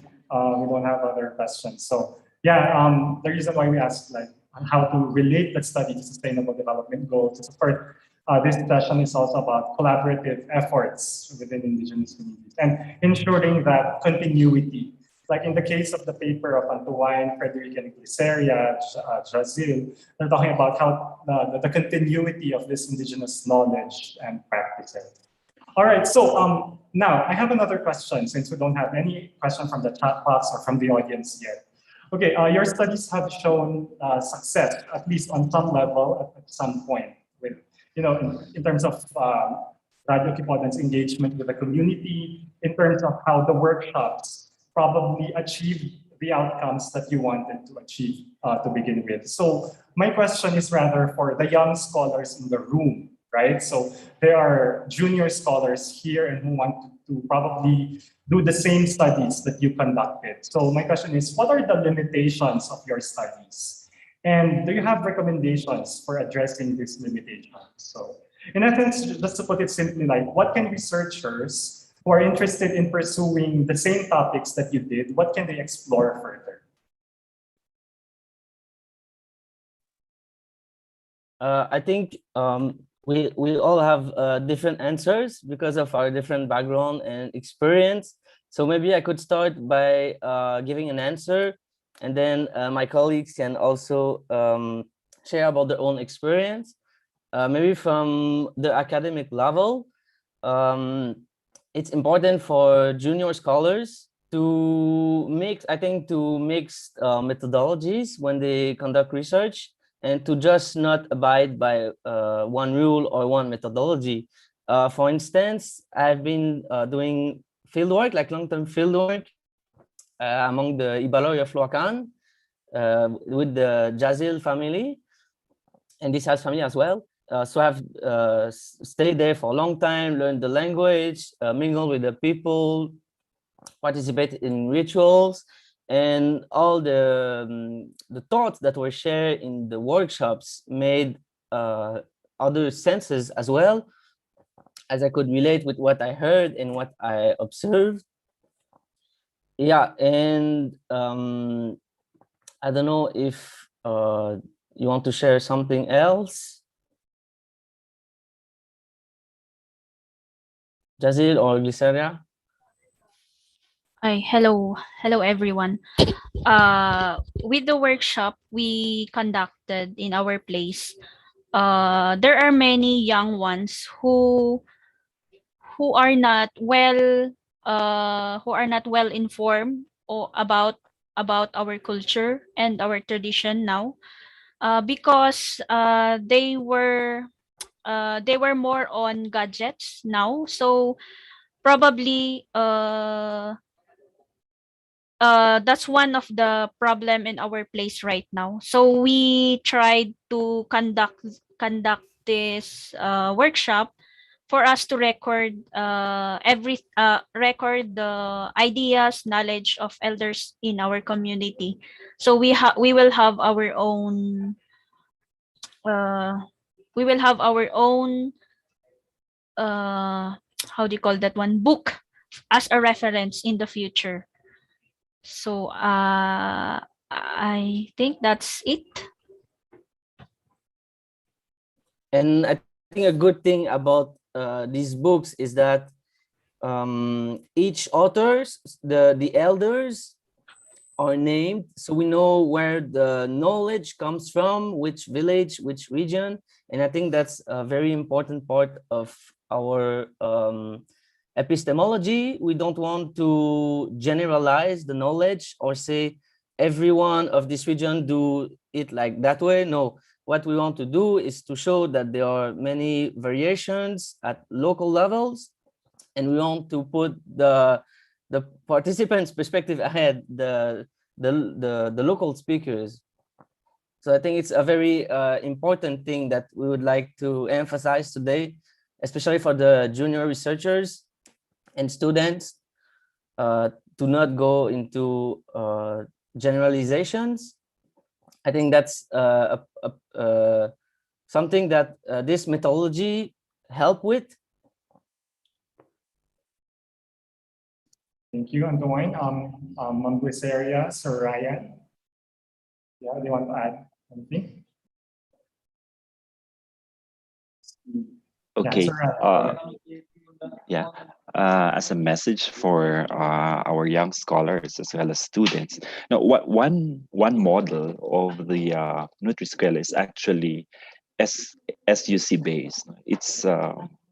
don't have other questions. So yeah, the reason why we asked like how to relate that study to sustainable development goals is for this session is also about collaborative efforts within Indigenous communities and ensuring that continuity. Like in the case of the paper of Antoine, Frederic, and Glyceria, Jazil, they're talking about how the continuity of this Indigenous knowledge and practices. All right, so now I have another question since we don't have any question from the chat box or from the audience yet. Okay, your studies have shown success, at least on some level, at some point, with in terms of Radio Kipodon's engagement with the community, in terms of how the workshops probably achieved the outcomes that you wanted to achieve to begin with. So my question is rather for the young scholars in the room, right? So there are junior scholars here and who want to probably do the same studies that you conducted. So my question is, what are the limitations of your studies? And do you have recommendations for addressing these limitations? So in essence, just to put it simply, like what can researchers who are interested in pursuing the same topics that you did, what can they explore further? I think we all have different answers because of our different background and experience. So maybe I could start by giving an answer, and then my colleagues can also share about their own experience. Maybe from the academic level, it's important for junior scholars to mix methodologies when they conduct research, and to just not abide by one rule or one methodology. For instance, I've been doing fieldwork, like long-term fieldwork, among the Ibaloi of Luacan with the Jazil family and this house family as well. So I've stayed there for a long time, learned the language, mingled with the people, participated in rituals, and all the thoughts that were shared in the workshops made other senses as well. as I could relate with what I heard and what I observed. Yeah, and I don't know if you want to share something else, Jazil or Glyceria? Ay, hello everyone. With the workshop we conducted in our place, there are many young ones who are not well informed or about our culture and our tradition now, because they were more on gadgets now, so probably that's one of the problem in our place right now. So we tried to conduct this workshop for us to record the ideas, knowledge of elders in our community. So we will have our own uh, uh, how do you call that one, book as a reference in the future. So I think that's it. And I think a good thing about these books is that each authors, the elders are named, so we know where the knowledge comes from, which village, which region. And I think that's a very important part of our epistemology. We don't want to generalize the knowledge or say everyone of this region do it like that way. No, what we want to do is to show that there are many variations at local levels, and we want to put the participants' perspective ahead the local speakers. So I think it's a very important thing that we would like to emphasize today, especially for the junior researchers and students, to not go into generalizations. I think that's something that this methodology help with. Thank you, Antoine. Glyceria, Sir Ryan. Yeah, do you want to add anything? Okay. Yeah, Sir Ryan. Yeah. As a message for our young scholars as well as students. Now, one model of the NutriSQL is actually SUC based.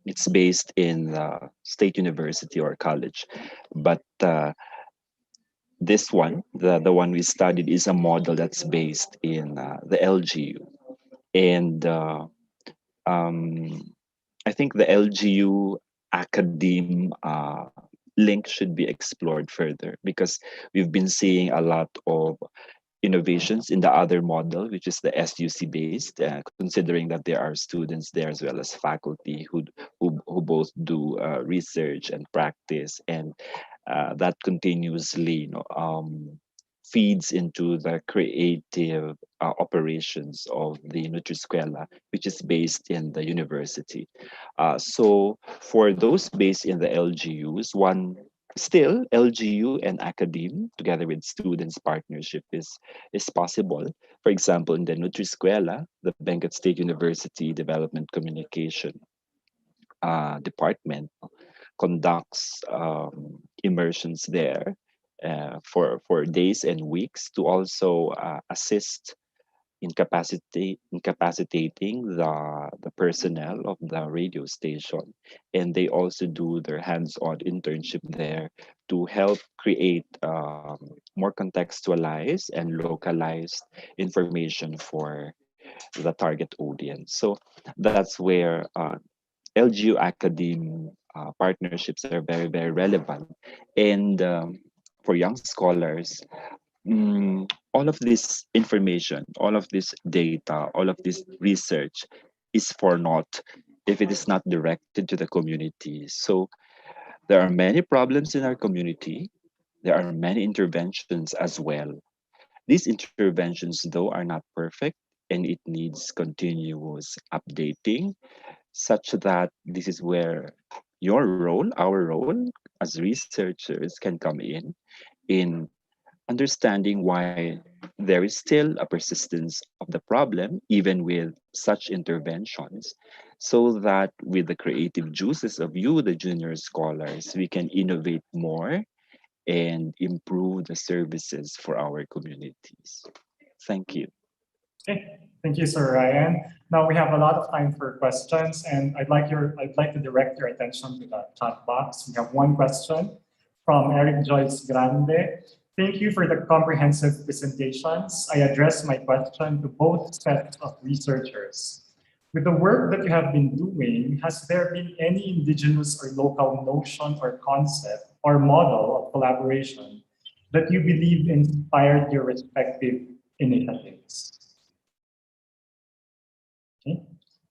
It's based in State University or college, but this one, the one we studied, is a model that's based in the LGU, and I think the LGU academe link should be explored further, because we've been seeing a lot of innovations in the other model, which is the SUC based, considering that there are students there as well as faculty who both do research and practice, and that continuously feeds into the creative operations of the Nutrisquela, which is based in the university. So for those based in the LGUs, one still LGU and academe together with students partnership is possible. For example, in the Nutrisquela, the Benguet State University Development Communication department conducts immersions there for days and weeks to also assist incapacitating the personnel of the radio station, and they also do their hands-on internship there to help create more contextualized and localized information for the target audience. So that's where LGU academe partnerships are very relevant, and for young scholars, all of this information, all of this data, all of this research is for naught if it is not directed to the community. So there are many problems in our community. There are many interventions as well. These interventions, though, are not perfect, and it needs continuous updating, such that this is where your role, our role as researchers can come in understanding why there is still a persistence of the problem, even with such interventions, so that with the creative juices of you, the junior scholars, we can innovate more and improve the services for our communities. Thank you. Okay, thank you, Sir Ryan. Now we have a lot of time for questions, and I'd like to direct your attention to the chat box. We have one question from Eric Joyce Grande. Thank you for the comprehensive presentations. I address my question to both sets of researchers. With the work that you have been doing, has there been any indigenous or local notion or concept or model of collaboration that you believe inspired your respective initiatives? Okay,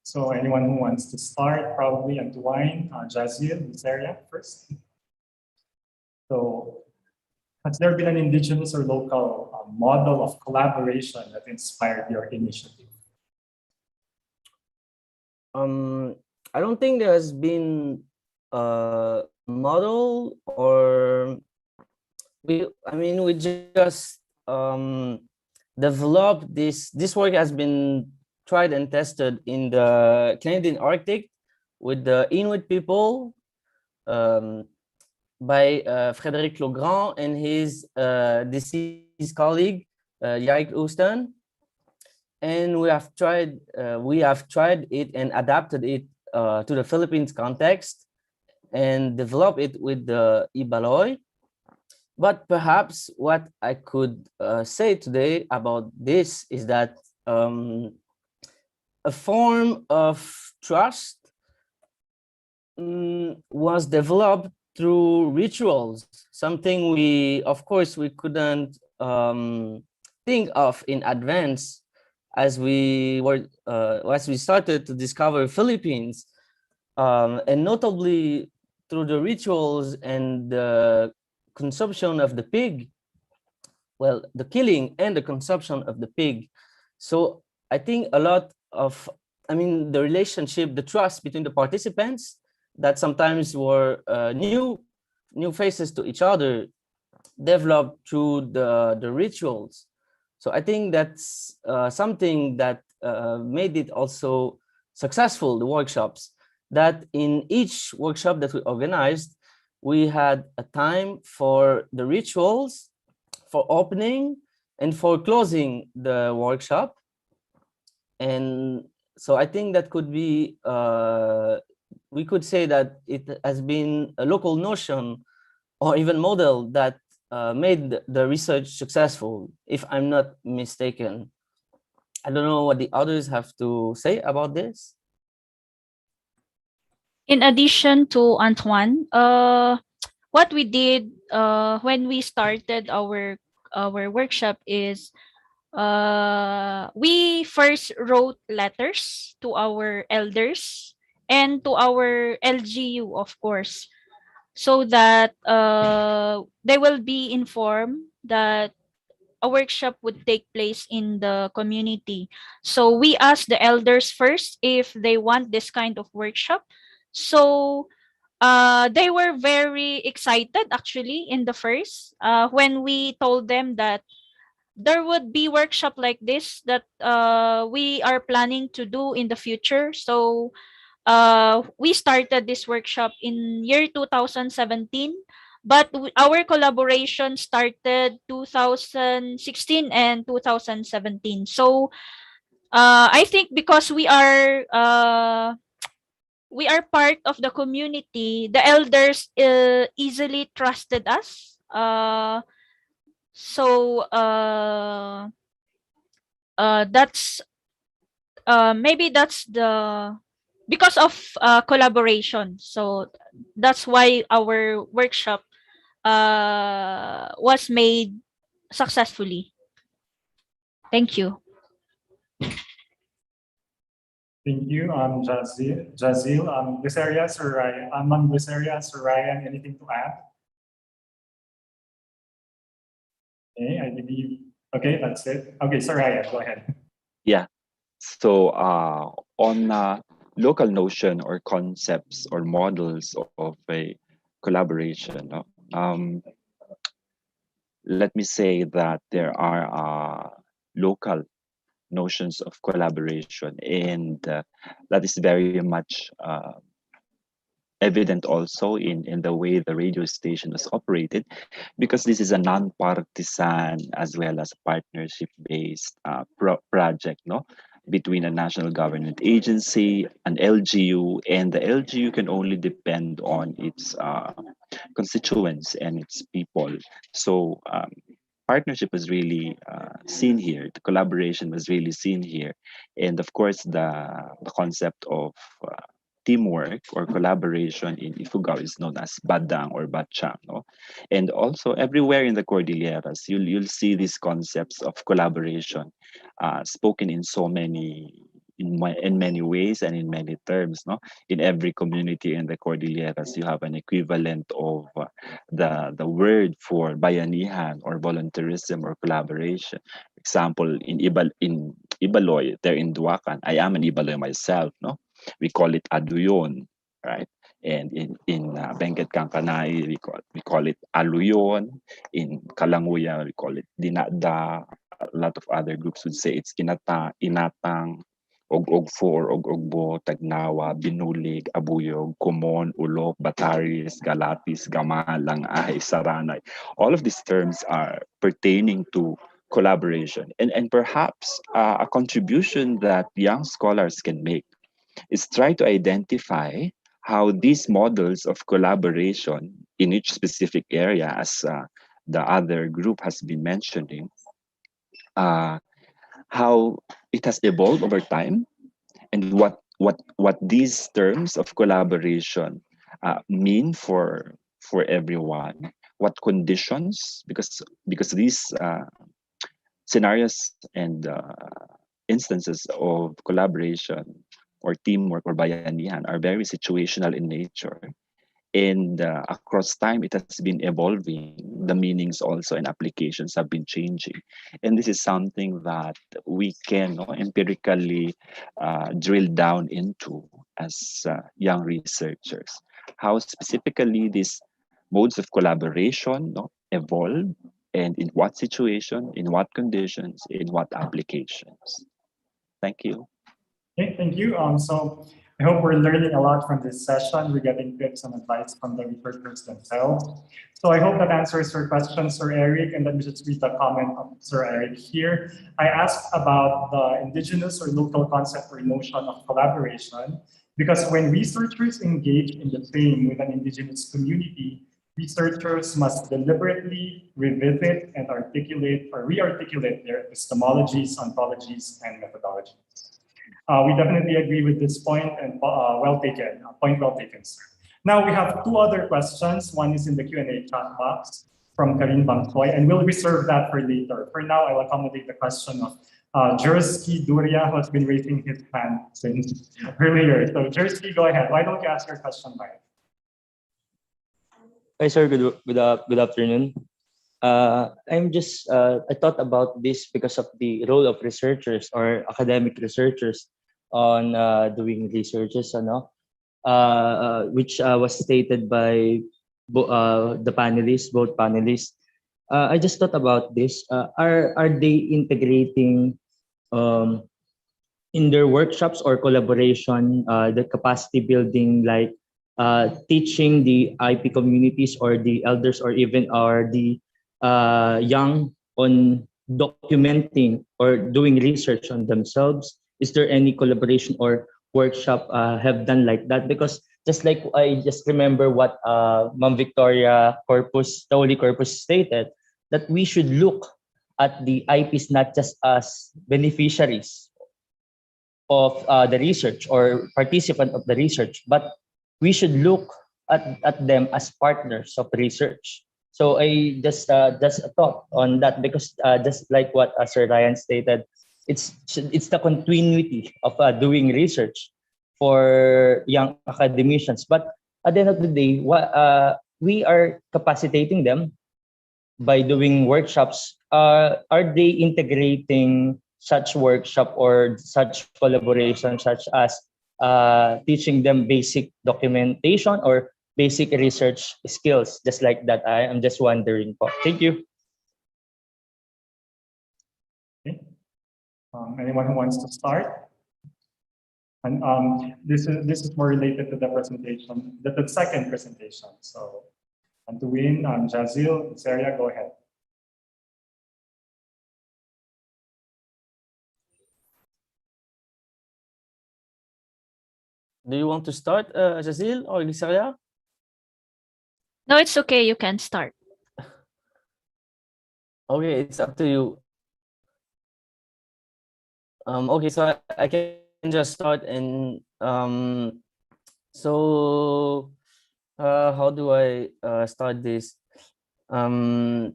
so anyone who wants to start, probably Antoine, Jaziel, this area first. So, has there been an indigenous or local model of collaboration that inspired your initiative? I don't think there has been a model, or we just developed this. This work has been tried and tested in the Canadian Arctic with the Inuit people by Frédéric Legrand and his deceased colleague, Yaik Oustan. And we have tried it and adapted it to the Philippines context and developed it with the Ibaloi. But perhaps what I could say today about this is that a form of trust was developed through rituals, something of course we couldn't think of in advance as we started to discover Philippines, and notably through the rituals and the consumption of the pig, well, the killing and the consumption of the pig. So I think a lot of, the relationship, the trust between the participants that sometimes were new faces to each other, developed through the rituals. So I think that's something that made it also successful, the workshops, that in each workshop that we organized, we had a time for the rituals, for opening and for closing the workshop. And so I think that could be, we could say that it has been a local notion or even model that made the research successful, if I'm not mistaken. I don't know what the others have to say about this. In addition to Antoine, what we did when we started our workshop is we first wrote letters to our elders and to our LGU, of course, so that they will be informed that a workshop would take place in the community. So we asked the elders first if they want this kind of workshop. So they were very excited actually in the first when we told them that there would be workshop like this that we are planning to do in the future. So we started this workshop in year 2017, but our collaboration started 2016 and 2017. So I think because we are part of the community, the elders easily trusted us. So that's maybe that's the because of collaboration. So that's why our workshop was made successfully. Thank you. Thank you, Jazil. This area, Sir Ryan, among this area, Sir Ryan, anything to add? Okay, I believe, okay, that's it. Okay, Sir Ryan, go ahead. Yeah. So on local notion or concepts or models of a collaboration. No? Let me say that there are local notions of collaboration, and that is very much evident also in the way the radio station was operated, because this is a non-partisan as well as partnership-based project, no, between a national government agency, an LGU, and the LGU can only depend on its constituents and its people. So partnership was really seen here. The collaboration was really seen here, and of course, the concept of teamwork or collaboration in Ifugao is known as badang or batchang, no? And also everywhere in the Cordilleras, you'll see these concepts of collaboration spoken in so many in many ways and in many terms, no? In every community in the Cordilleras, you have an equivalent of the word for bayanihan or volunteerism or collaboration. Example, in Ibaloy, there in Duacan, I am an Ibaloy myself, no? We call it aduyon, right? And in Benguet Kankanay, we call it aluyon. In Kalanguya, we call it dinada. A lot of other groups would say it's kinata, inatang, og-og-for, og-ogbo, tagnawa, binulig, abuyog, kumon, ulo, bataris, galatis, gama, langay, saranay. All of these terms are pertaining to collaboration. And perhaps a contribution that young scholars can make is try to identify how these models of collaboration in each specific area, as the other group has been mentioning, how it has evolved over time, and what these terms of collaboration mean for everyone. What conditions, because these scenarios and instances of collaboration or teamwork or bayanihan are very situational in nature. And across time, it has been evolving. The meanings also and applications have been changing. And this is something that we can empirically drill down into as young researchers. How specifically these modes of collaboration evolve, and in what situation, in what conditions, in what applications. Thank you. Okay, thank you. So I hope we're learning a lot from this session. We're getting tips and advice from the researchers themselves. So I hope that answers your question, Sir Eric. And let me just read the comment of Sir Eric here. I asked about the indigenous or local concept or notion of collaboration, because when researchers engage in the same with an indigenous community, researchers must deliberately revisit and articulate or re-articulate their epistemologies, ontologies, and methodologies. We definitely agree with this point, and well taken, point well taken, sir. Now we have two other questions. One is in the Q&A chat box from Karin Bangkoy, and we'll reserve that for later. For now, I'll accommodate the question of Jersky Duria, who has been raising his hand since earlier. So Jersky, go ahead. Why don't you ask your question live? Hi, sir. Good afternoon. I thought about this because of the role of researchers or academic researchers on doing researches, which was stated by the panelists, both panelists. I just thought about this. Are they integrating in their workshops or collaboration the capacity building, like teaching the IP communities or the elders or even the young on documenting or doing research on themselves? Is there any collaboration or workshop have done like that? Because just like I just remember what Ma'am Victoria Corpus, the Holy Corpus stated, that we should look at the IPs not just as beneficiaries of the research or participant of the research, but we should look at them as partners of research. So I just a thought on that, because just like what Sir Ryan stated, it's the continuity of doing research for young academicians. But at the end of the day, we are capacitating them by doing workshops. Are they integrating such workshop or such collaboration, such as teaching them basic documentation or basic research skills, just like that. I am just wondering po. Thank you. Okay. Anyone who wants to start? And this is more related to the presentation, the second presentation. So, Antuin, Jazil, Seria, go ahead. Do you want to start, Jazil or Glisaria? No, it's okay. You can start. Okay, it's up to you. Okay, so I can just start and so how do I start this? I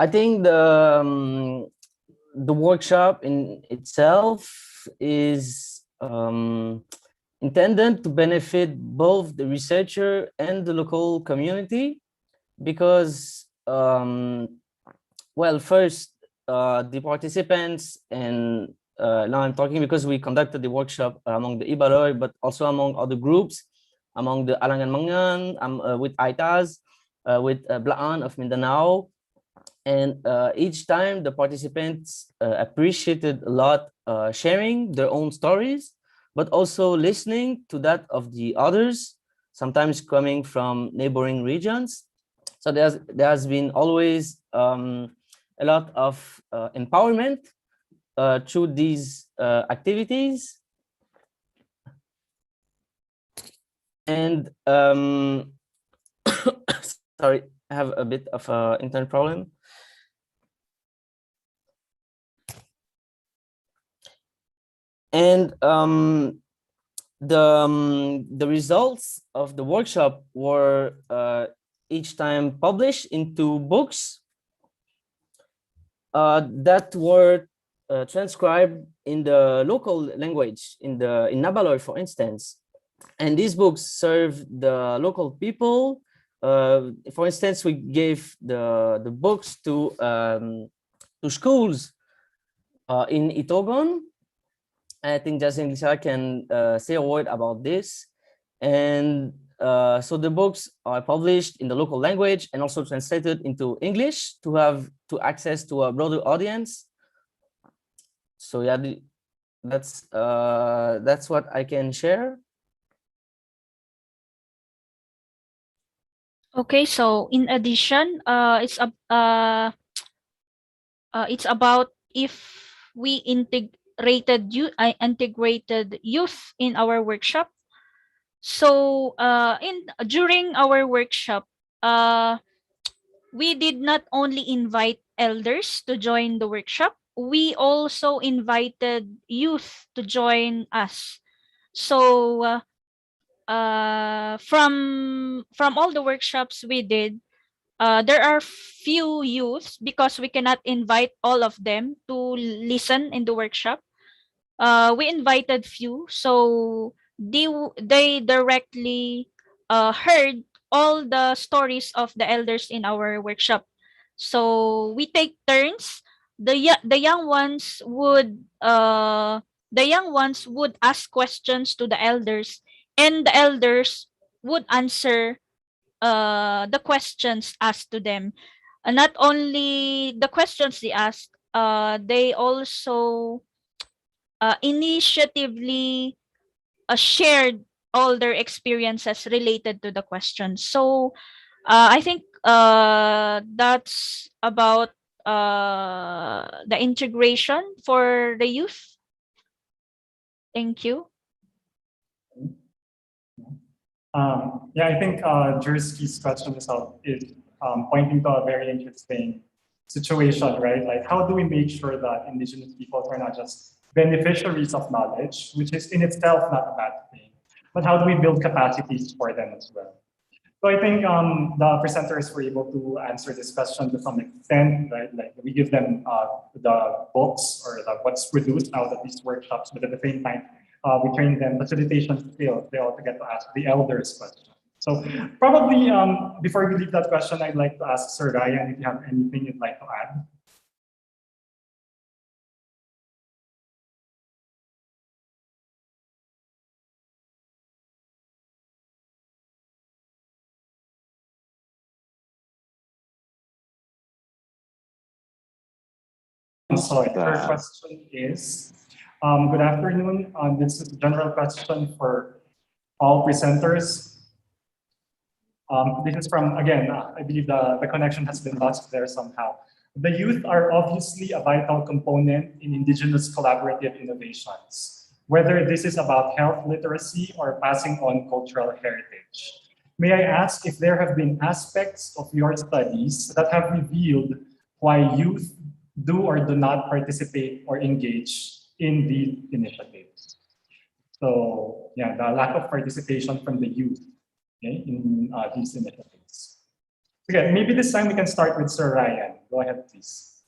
think the workshop in itself is intended to benefit both the researcher and the local community because well, first the participants, and now I'm talking because we conducted the workshop among the Ibaloy, but also among other groups, among the Alangan Mangan, with Aitas, with Blaan of Mindanao. And each time the participants appreciated a lot sharing their own stories, but also listening to that of the others, sometimes coming from neighboring regions. So there has been always a lot of empowerment through these activities. And sorry, I have a bit of an internet problem. And the results of the workshop were each time published into books that were transcribed in the local language, in Nabaloy, for instance. And these books serve the local people. For instance, we gave the books to schools in Itogon. I think Justin Lisa can say a word about this. And so the books are published in the local language and also translated into English to have access to a broader audience. So yeah, that's what I can share. Okay, so in addition, it's about if we integrated youth in our workshop. So during our workshop, we did not only invite elders to join the workshop, we also invited youth to join us. So from all the workshops we did, there are few youths because we cannot invite all of them to listen in the workshop. We invited few, so they directly heard all the stories of the elders in our workshop. So we take turns. The young ones would ask questions to the elders, and the elders would answer the questions asked to them. Not only the questions they asked, they also initiatively shared all their experiences related to the question. So I think that's about the integration for the youth. Thank you. Yeah, I think Jersey's question is pointing to a very interesting situation, right? Like, how do we make sure that Indigenous peoples are not just beneficiaries of knowledge, which is in itself not a bad thing, but how do we build capacities for them as well? So I think the presenters were able to answer this question to some extent, right? Like we give them the books or what's produced out of these workshops, but at the same time, we train them facilitation skills. They also get to ask the elders questions. So probably before we leave that question, I'd like to ask Sir Ryan if you have anything you'd like to add. So her question is, good afternoon. This is a general question for all presenters. This is from, again, I believe the connection has been lost there somehow. The youth are obviously a vital component in Indigenous collaborative innovations, whether this is about health literacy or passing on cultural heritage. May I ask if there have been aspects of your studies that have revealed why youth do or do not participate or engage in these initiatives? So yeah, the lack of participation from the youth, okay, in these initiatives. Okay, maybe this time we can start with Sir Ryan. Go ahead, please.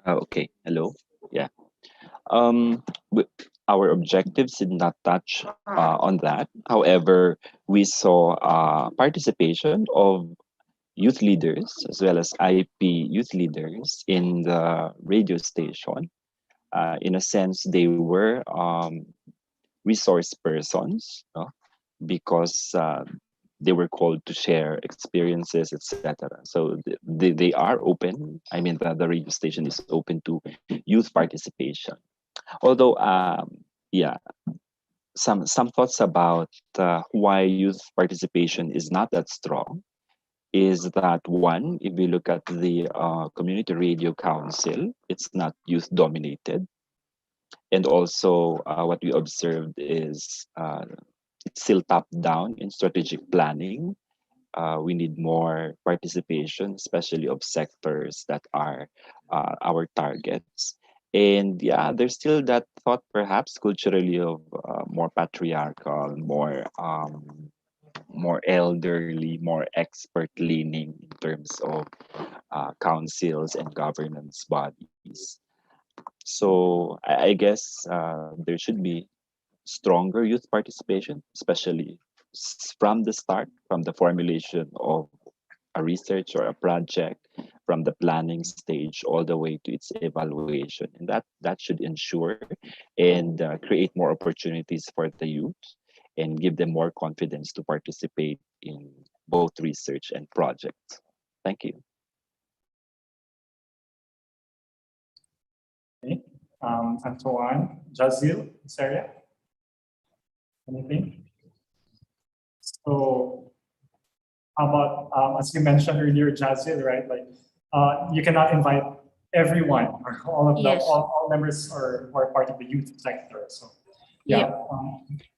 Okay, hello. Yeah. Our objectives did not touch on that. However, we saw participation of youth leaders as well as IP youth leaders in the radio station. In a sense, they were resource persons, because they were called to share experiences, etc. So they are open. I mean, the radio station is open to youth participation. Although, yeah, some thoughts about why youth participation is not that strong is that, one, if we look at the Community Radio Council, it's not youth dominated. And also what we observed is it's still top down in strategic planning. We need more participation, especially of sectors that are our targets. And yeah, there's still that thought perhaps culturally of more patriarchal, more elderly, more expert leaning in terms of councils and governance bodies. So I guess there should be stronger youth participation, especially from the start, from the formulation of a research or a project, from the planning stage all the way to its evaluation. And that should ensure and create more opportunities for the youth and give them more confidence to participate in both research and projects. Thank you. Okay. Antoine, Jazil, Saria, anything? So how about, as you mentioned earlier, Jazil, right? Like, you cannot invite everyone or all of Yes. all members or part of the youth sector. So yeah,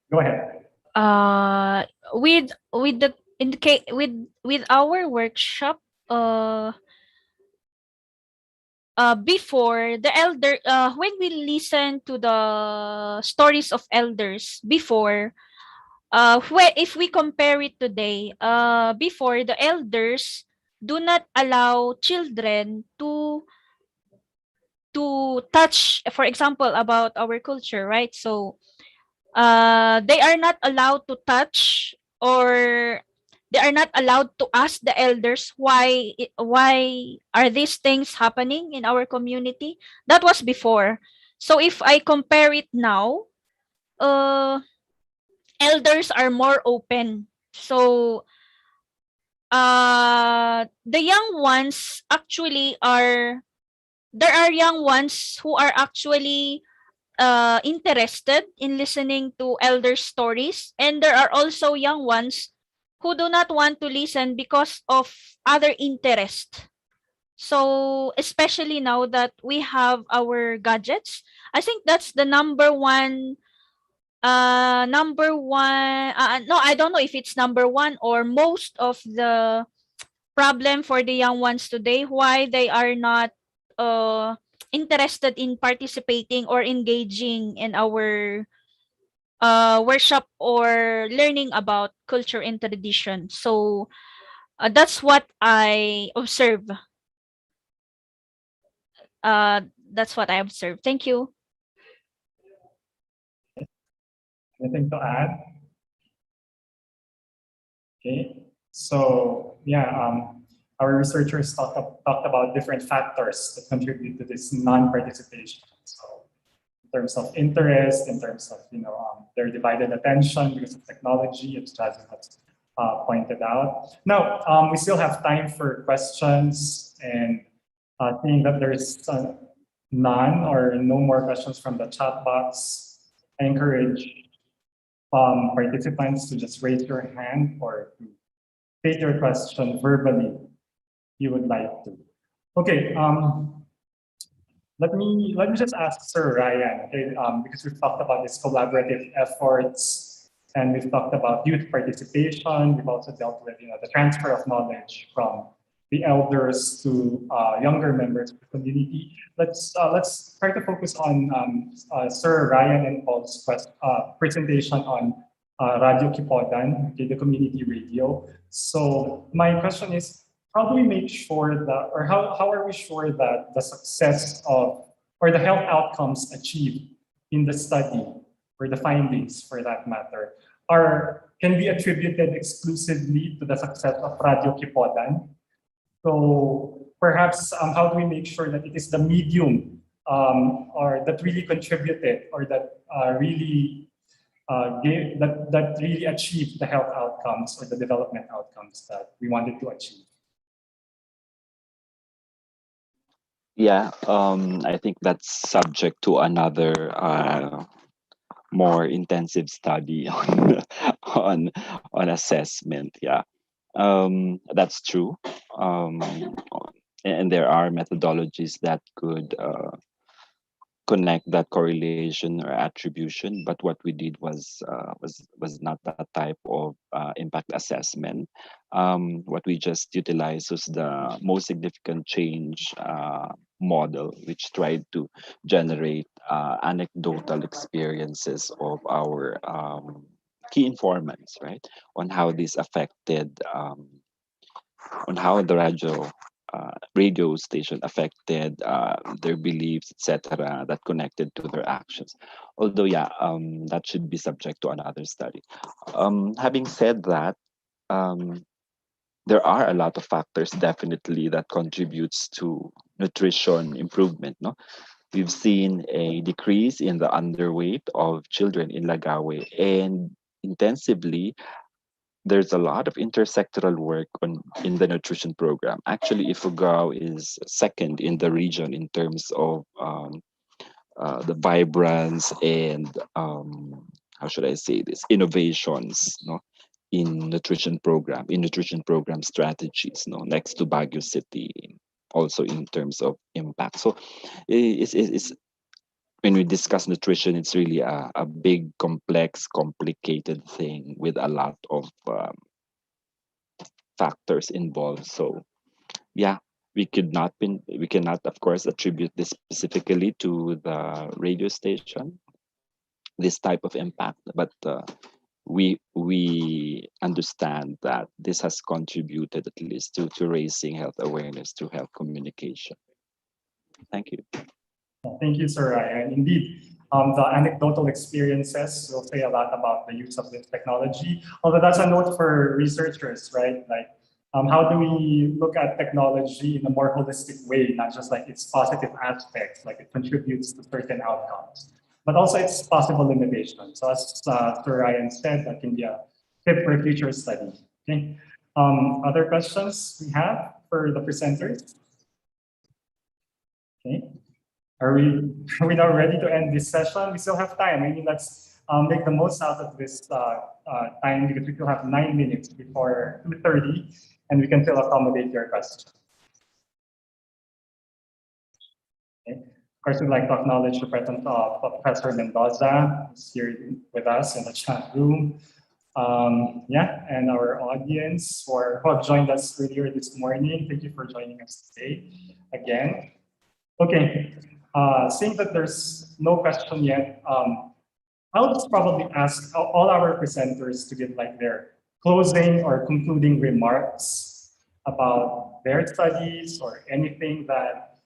go ahead. With the in the case with our workshop, before the elder, when we listen to the stories of elders before, if we compare it today, before, the elders do not allow children to touch, for example, about our culture, right? So they are not allowed to touch, or they are not allowed to ask the elders why are these things happening in our community. That was before. So if I compare it now, elders are more open. So the young ones actually are there are young ones who are actually interested in listening to elder stories, and there are also young ones who do not want to listen because of other interest. So especially now that we have our gadgets, I think that's the number one no, I don't know if it's number one or most of the problem for the young ones today, why they are not interested in participating or engaging in our workshop or learning about culture and tradition. So that's what I observe. That's what I observe. Thank you. Anything to add? Okay. So yeah, our researchers talked about different factors that contribute to this non-participation. So in terms of interest, in terms of their divided attention because of technology, as Jazzy has pointed out. Now we still have time for questions and Seeing that there's none or no more questions from the chat box, I encourage participants to just raise your hand or to state your question verbally if you would like to. Okay, let me just ask Sir Ryan, okay, because we've talked about these collaborative efforts and we've talked about youth participation. We've also dealt with the transfer of knowledge from the elders to younger members of the community. Let's try to focus on Sir Ryan and Paul's presentation on Radio Kipodan, okay, the community radio. So my question is, how do we make sure that, or how are we sure that the success of, or the health outcomes achieved in the study, or the findings for that matter, can be attributed exclusively to the success of Radio Kipodan? So perhaps how do we make sure that it is the medium or that really contributed or that really that really achieved the health outcomes or the development outcomes that we wanted to achieve? Yeah, I think that's subject to another more intensive study on assessment. Yeah, that's true. And there are methodologies that could connect that correlation or attribution, but what we did was not that type of impact assessment. What we just utilized was the most significant change model, which tried to generate anecdotal experiences of our key informants, right, on how this affected, on how the radio station affected their beliefs, etc., that connected to their actions. Although, yeah, that should be subject to another study. Having said that, there are a lot of factors definitely that contributes to nutrition improvement. No, we've seen a decrease in the underweight of children in Lagawe, and intensively there's a lot of intersectoral work in the nutrition program. Actually, Ifugao is second in the region in terms of the vibrance and how should I say this, innovations, no, in nutrition program strategies, no, next to Baguio City, also in terms of impact. So it's when we discuss nutrition, it's really a big, complex, complicated thing with a lot of factors involved. So yeah, we cannot of course attribute this specifically to the radio station, this type of impact, but we understand that this has contributed at least to raising health awareness through health communication. Thank you. Thank you, Sir Ryan. Indeed, the anecdotal experiences will say a lot about the use of this technology. Although that's a note for researchers, right? Like, how do we look at technology in a more holistic way, not just like its positive aspects, like it contributes to certain outcomes, but also its possible limitations. So as Sir Ryan said, that can be a tip for future study. Okay. Other questions we have for the presenters? Okay. Are we now ready to end this session? We still have time. Maybe let's make the most out of this time because we still have 9 minutes before 2:30, and we can still accommodate your questions. Okay. Of course, we'd like to acknowledge the presence of Professor Mendoza, who's here with us in the chat room. Yeah, and our audience who have joined us earlier this morning. Thank you for joining us today again. Okay. Seeing that there's no question yet, I'll just probably ask all our presenters to give like their closing or concluding remarks about their studies or anything that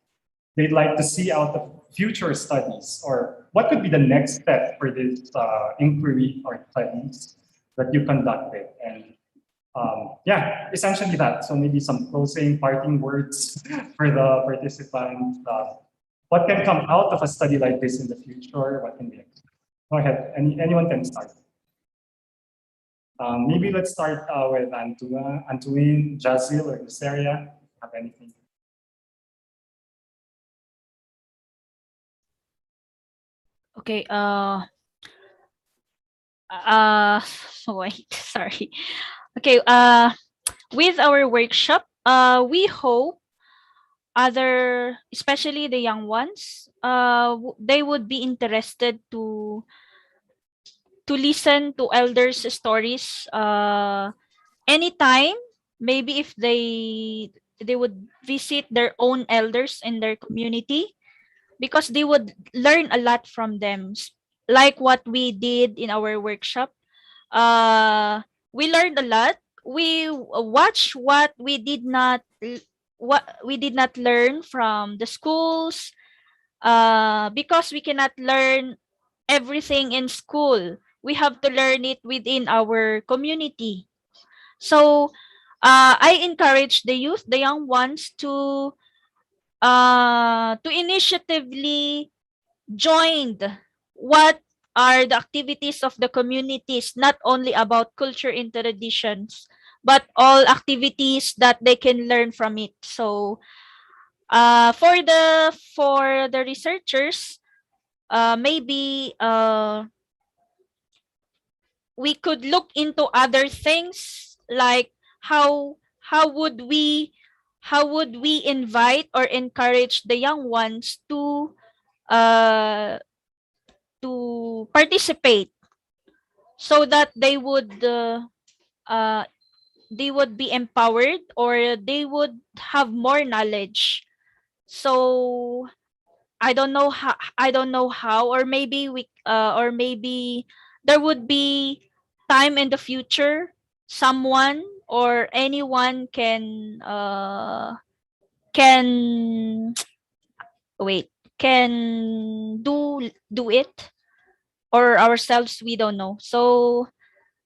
they'd like to see out of future studies, or what could be the next step for this inquiry or studies that you conducted. And yeah, essentially that. So maybe some closing parting words for the participants. What can come out of a study like this in the future? What can be? Go ahead. Anyone can start. Maybe let's start with Antuin, Jazil, or Luceria. Have anything? Okay. Wait. Sorry. Okay. With our workshop, we hope especially the young ones, they would be interested to listen to elders' stories. Anytime, maybe if they would visit their own elders in their community, because they would learn a lot from them, like what we did in our workshop. We learned a lot. We watch what we did not learn from the schools, because we cannot learn everything in school. We have to learn it within our community. So I encourage the youth, the young ones, to initiatively join what are the activities of the communities, not only about culture and traditions, but all activities that they can learn from it. So for the researchers, maybe we could look into other things, like how would we invite or encourage the young ones uh to participate, so that uh they would be empowered, or they would have more knowledge. So I don't know how, or maybe there would be time in the future, someone or anyone can wait can do it, or ourselves, we don't know. So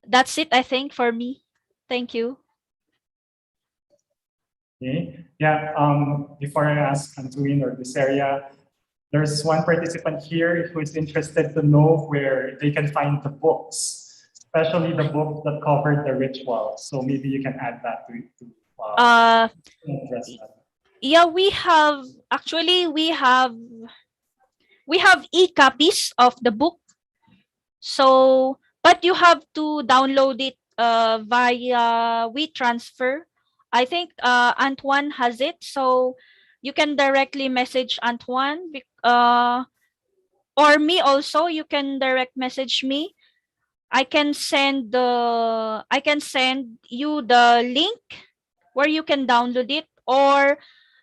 that's it, I think, for me. Thank you. Okay. Yeah. Before I ask Antuin or this area, there's one participant here who is interested to know where they can find the books, especially the book that covered the ritual. So maybe you can add that uh address that. yeah, we have e-copies of the book. So, but you have to download it via WeTransfer. I think Antoine has it, so you can directly message Antoine, or me also. You can direct message me. I can send you the link where you can download it, or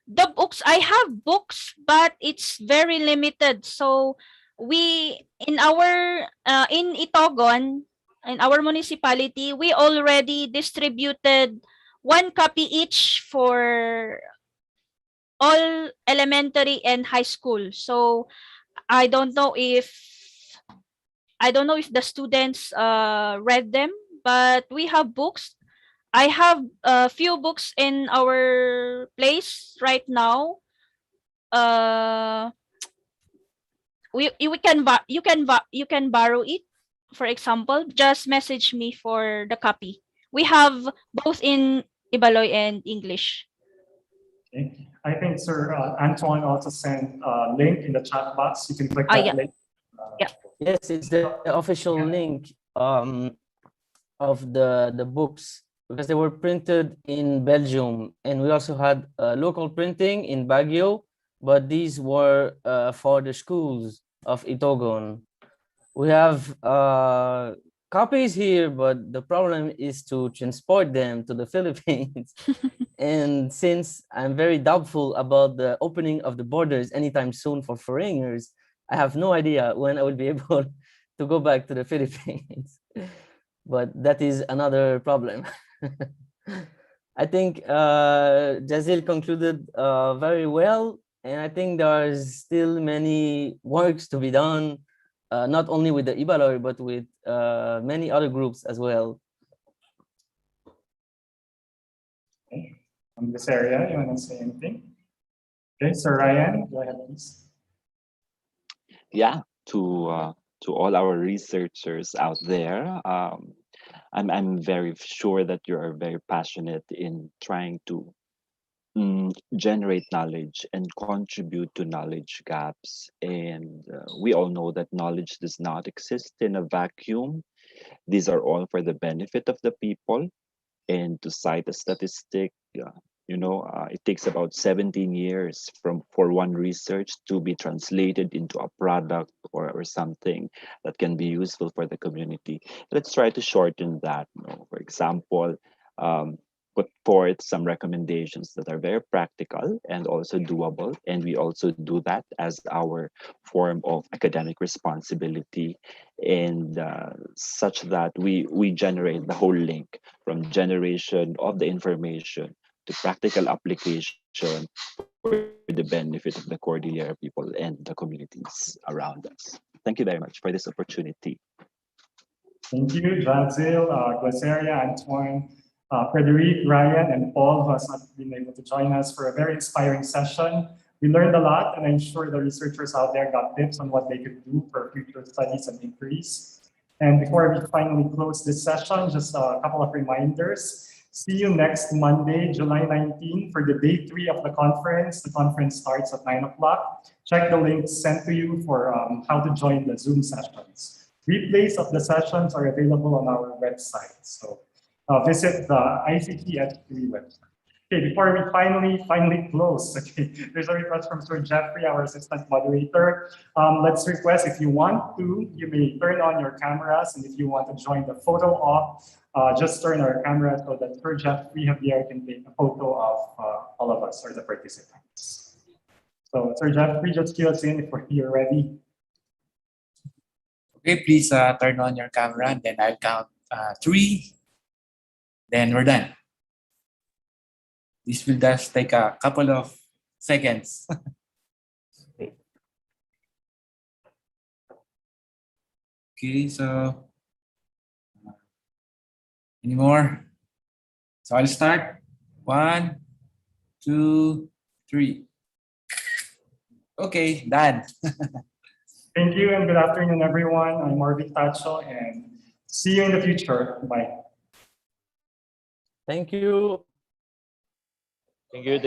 the books. I have books, but it's very limited. So we in Itogon, in our municipality, we already distributed one copy each for all elementary and high school. So I don't know if the students read them, but we have books. I have a few books in our place right now. Uh, we can you can borrow it. For example, just message me for the copy. We have both in Ibaloy and English. Okay. I think Sir Antoine also sent a link in the chat box. You can click that Yeah. link. Yeah. Yes, it's the official link of the books, because they were printed in Belgium, and we also had local printing in Baguio, but these were for the schools of Itogon. We have copies here, but the problem is to transport them to the Philippines. And since I'm very doubtful about the opening of the borders anytime soon for foreigners, I have no idea when I will be able to go back to the Philippines. But that is another problem. I think Jazil concluded very well, and I think there's still many works to be done, not only with the Ibaloy, but with many other groups as well. Okay. From this area, you want to say anything? Okay, Sir Ryan, go ahead, please. Yeah, to all our researchers out there, I'm very sure that you are very passionate in trying to generate knowledge and contribute to knowledge gaps. And we all know that knowledge does not exist in a vacuum. These are all for the benefit of the people. And to cite a statistic, it takes about 17 years for one research to be translated into a product or something that can be useful for the community. Let's try to shorten that. For example, put forth some recommendations that are very practical and also doable. And we also do that as our form of academic responsibility, and such that we generate the whole link from generation of the information to practical application for the benefit of the Cordillera people and the communities around us. Thank you very much for this opportunity. Thank you, Jadzil, Glaceria, Antoine, Frederic, Ryan, and Paul, who has not been able to join us for a very inspiring session. We learned a lot, and I'm sure the researchers out there got tips on what they could do for future studies and inquiries. And before we finally close this session, just a couple of reminders. See you next Monday, July 19, for the day 3 of the conference. The conference starts at 9 o'clock. Check the links sent to you for how to join the Zoom sessions. Replays of the sessions are available on our website. So visit the ICCS3 website. Okay, before we finally close, okay, there's a request from Sir Jeffrey, our assistant moderator. Let's request, if you want to, you may turn on your cameras, and if you want to join the photo op, just turn our camera so that Sir Jeffrey Javier can take a photo of all of us or the participants. So Sir Jeffrey, just cue us in if you're ready. Okay, please turn on your camera, and then I'll count 3. Then we're done. This will just take a couple of seconds. Okay, so any more? So I'll start. 1, 2, 3. Okay, done. Thank you and good afternoon, everyone. I'm Orville, Tatcho, and see you in the future. Bye. Thank you. Thank you.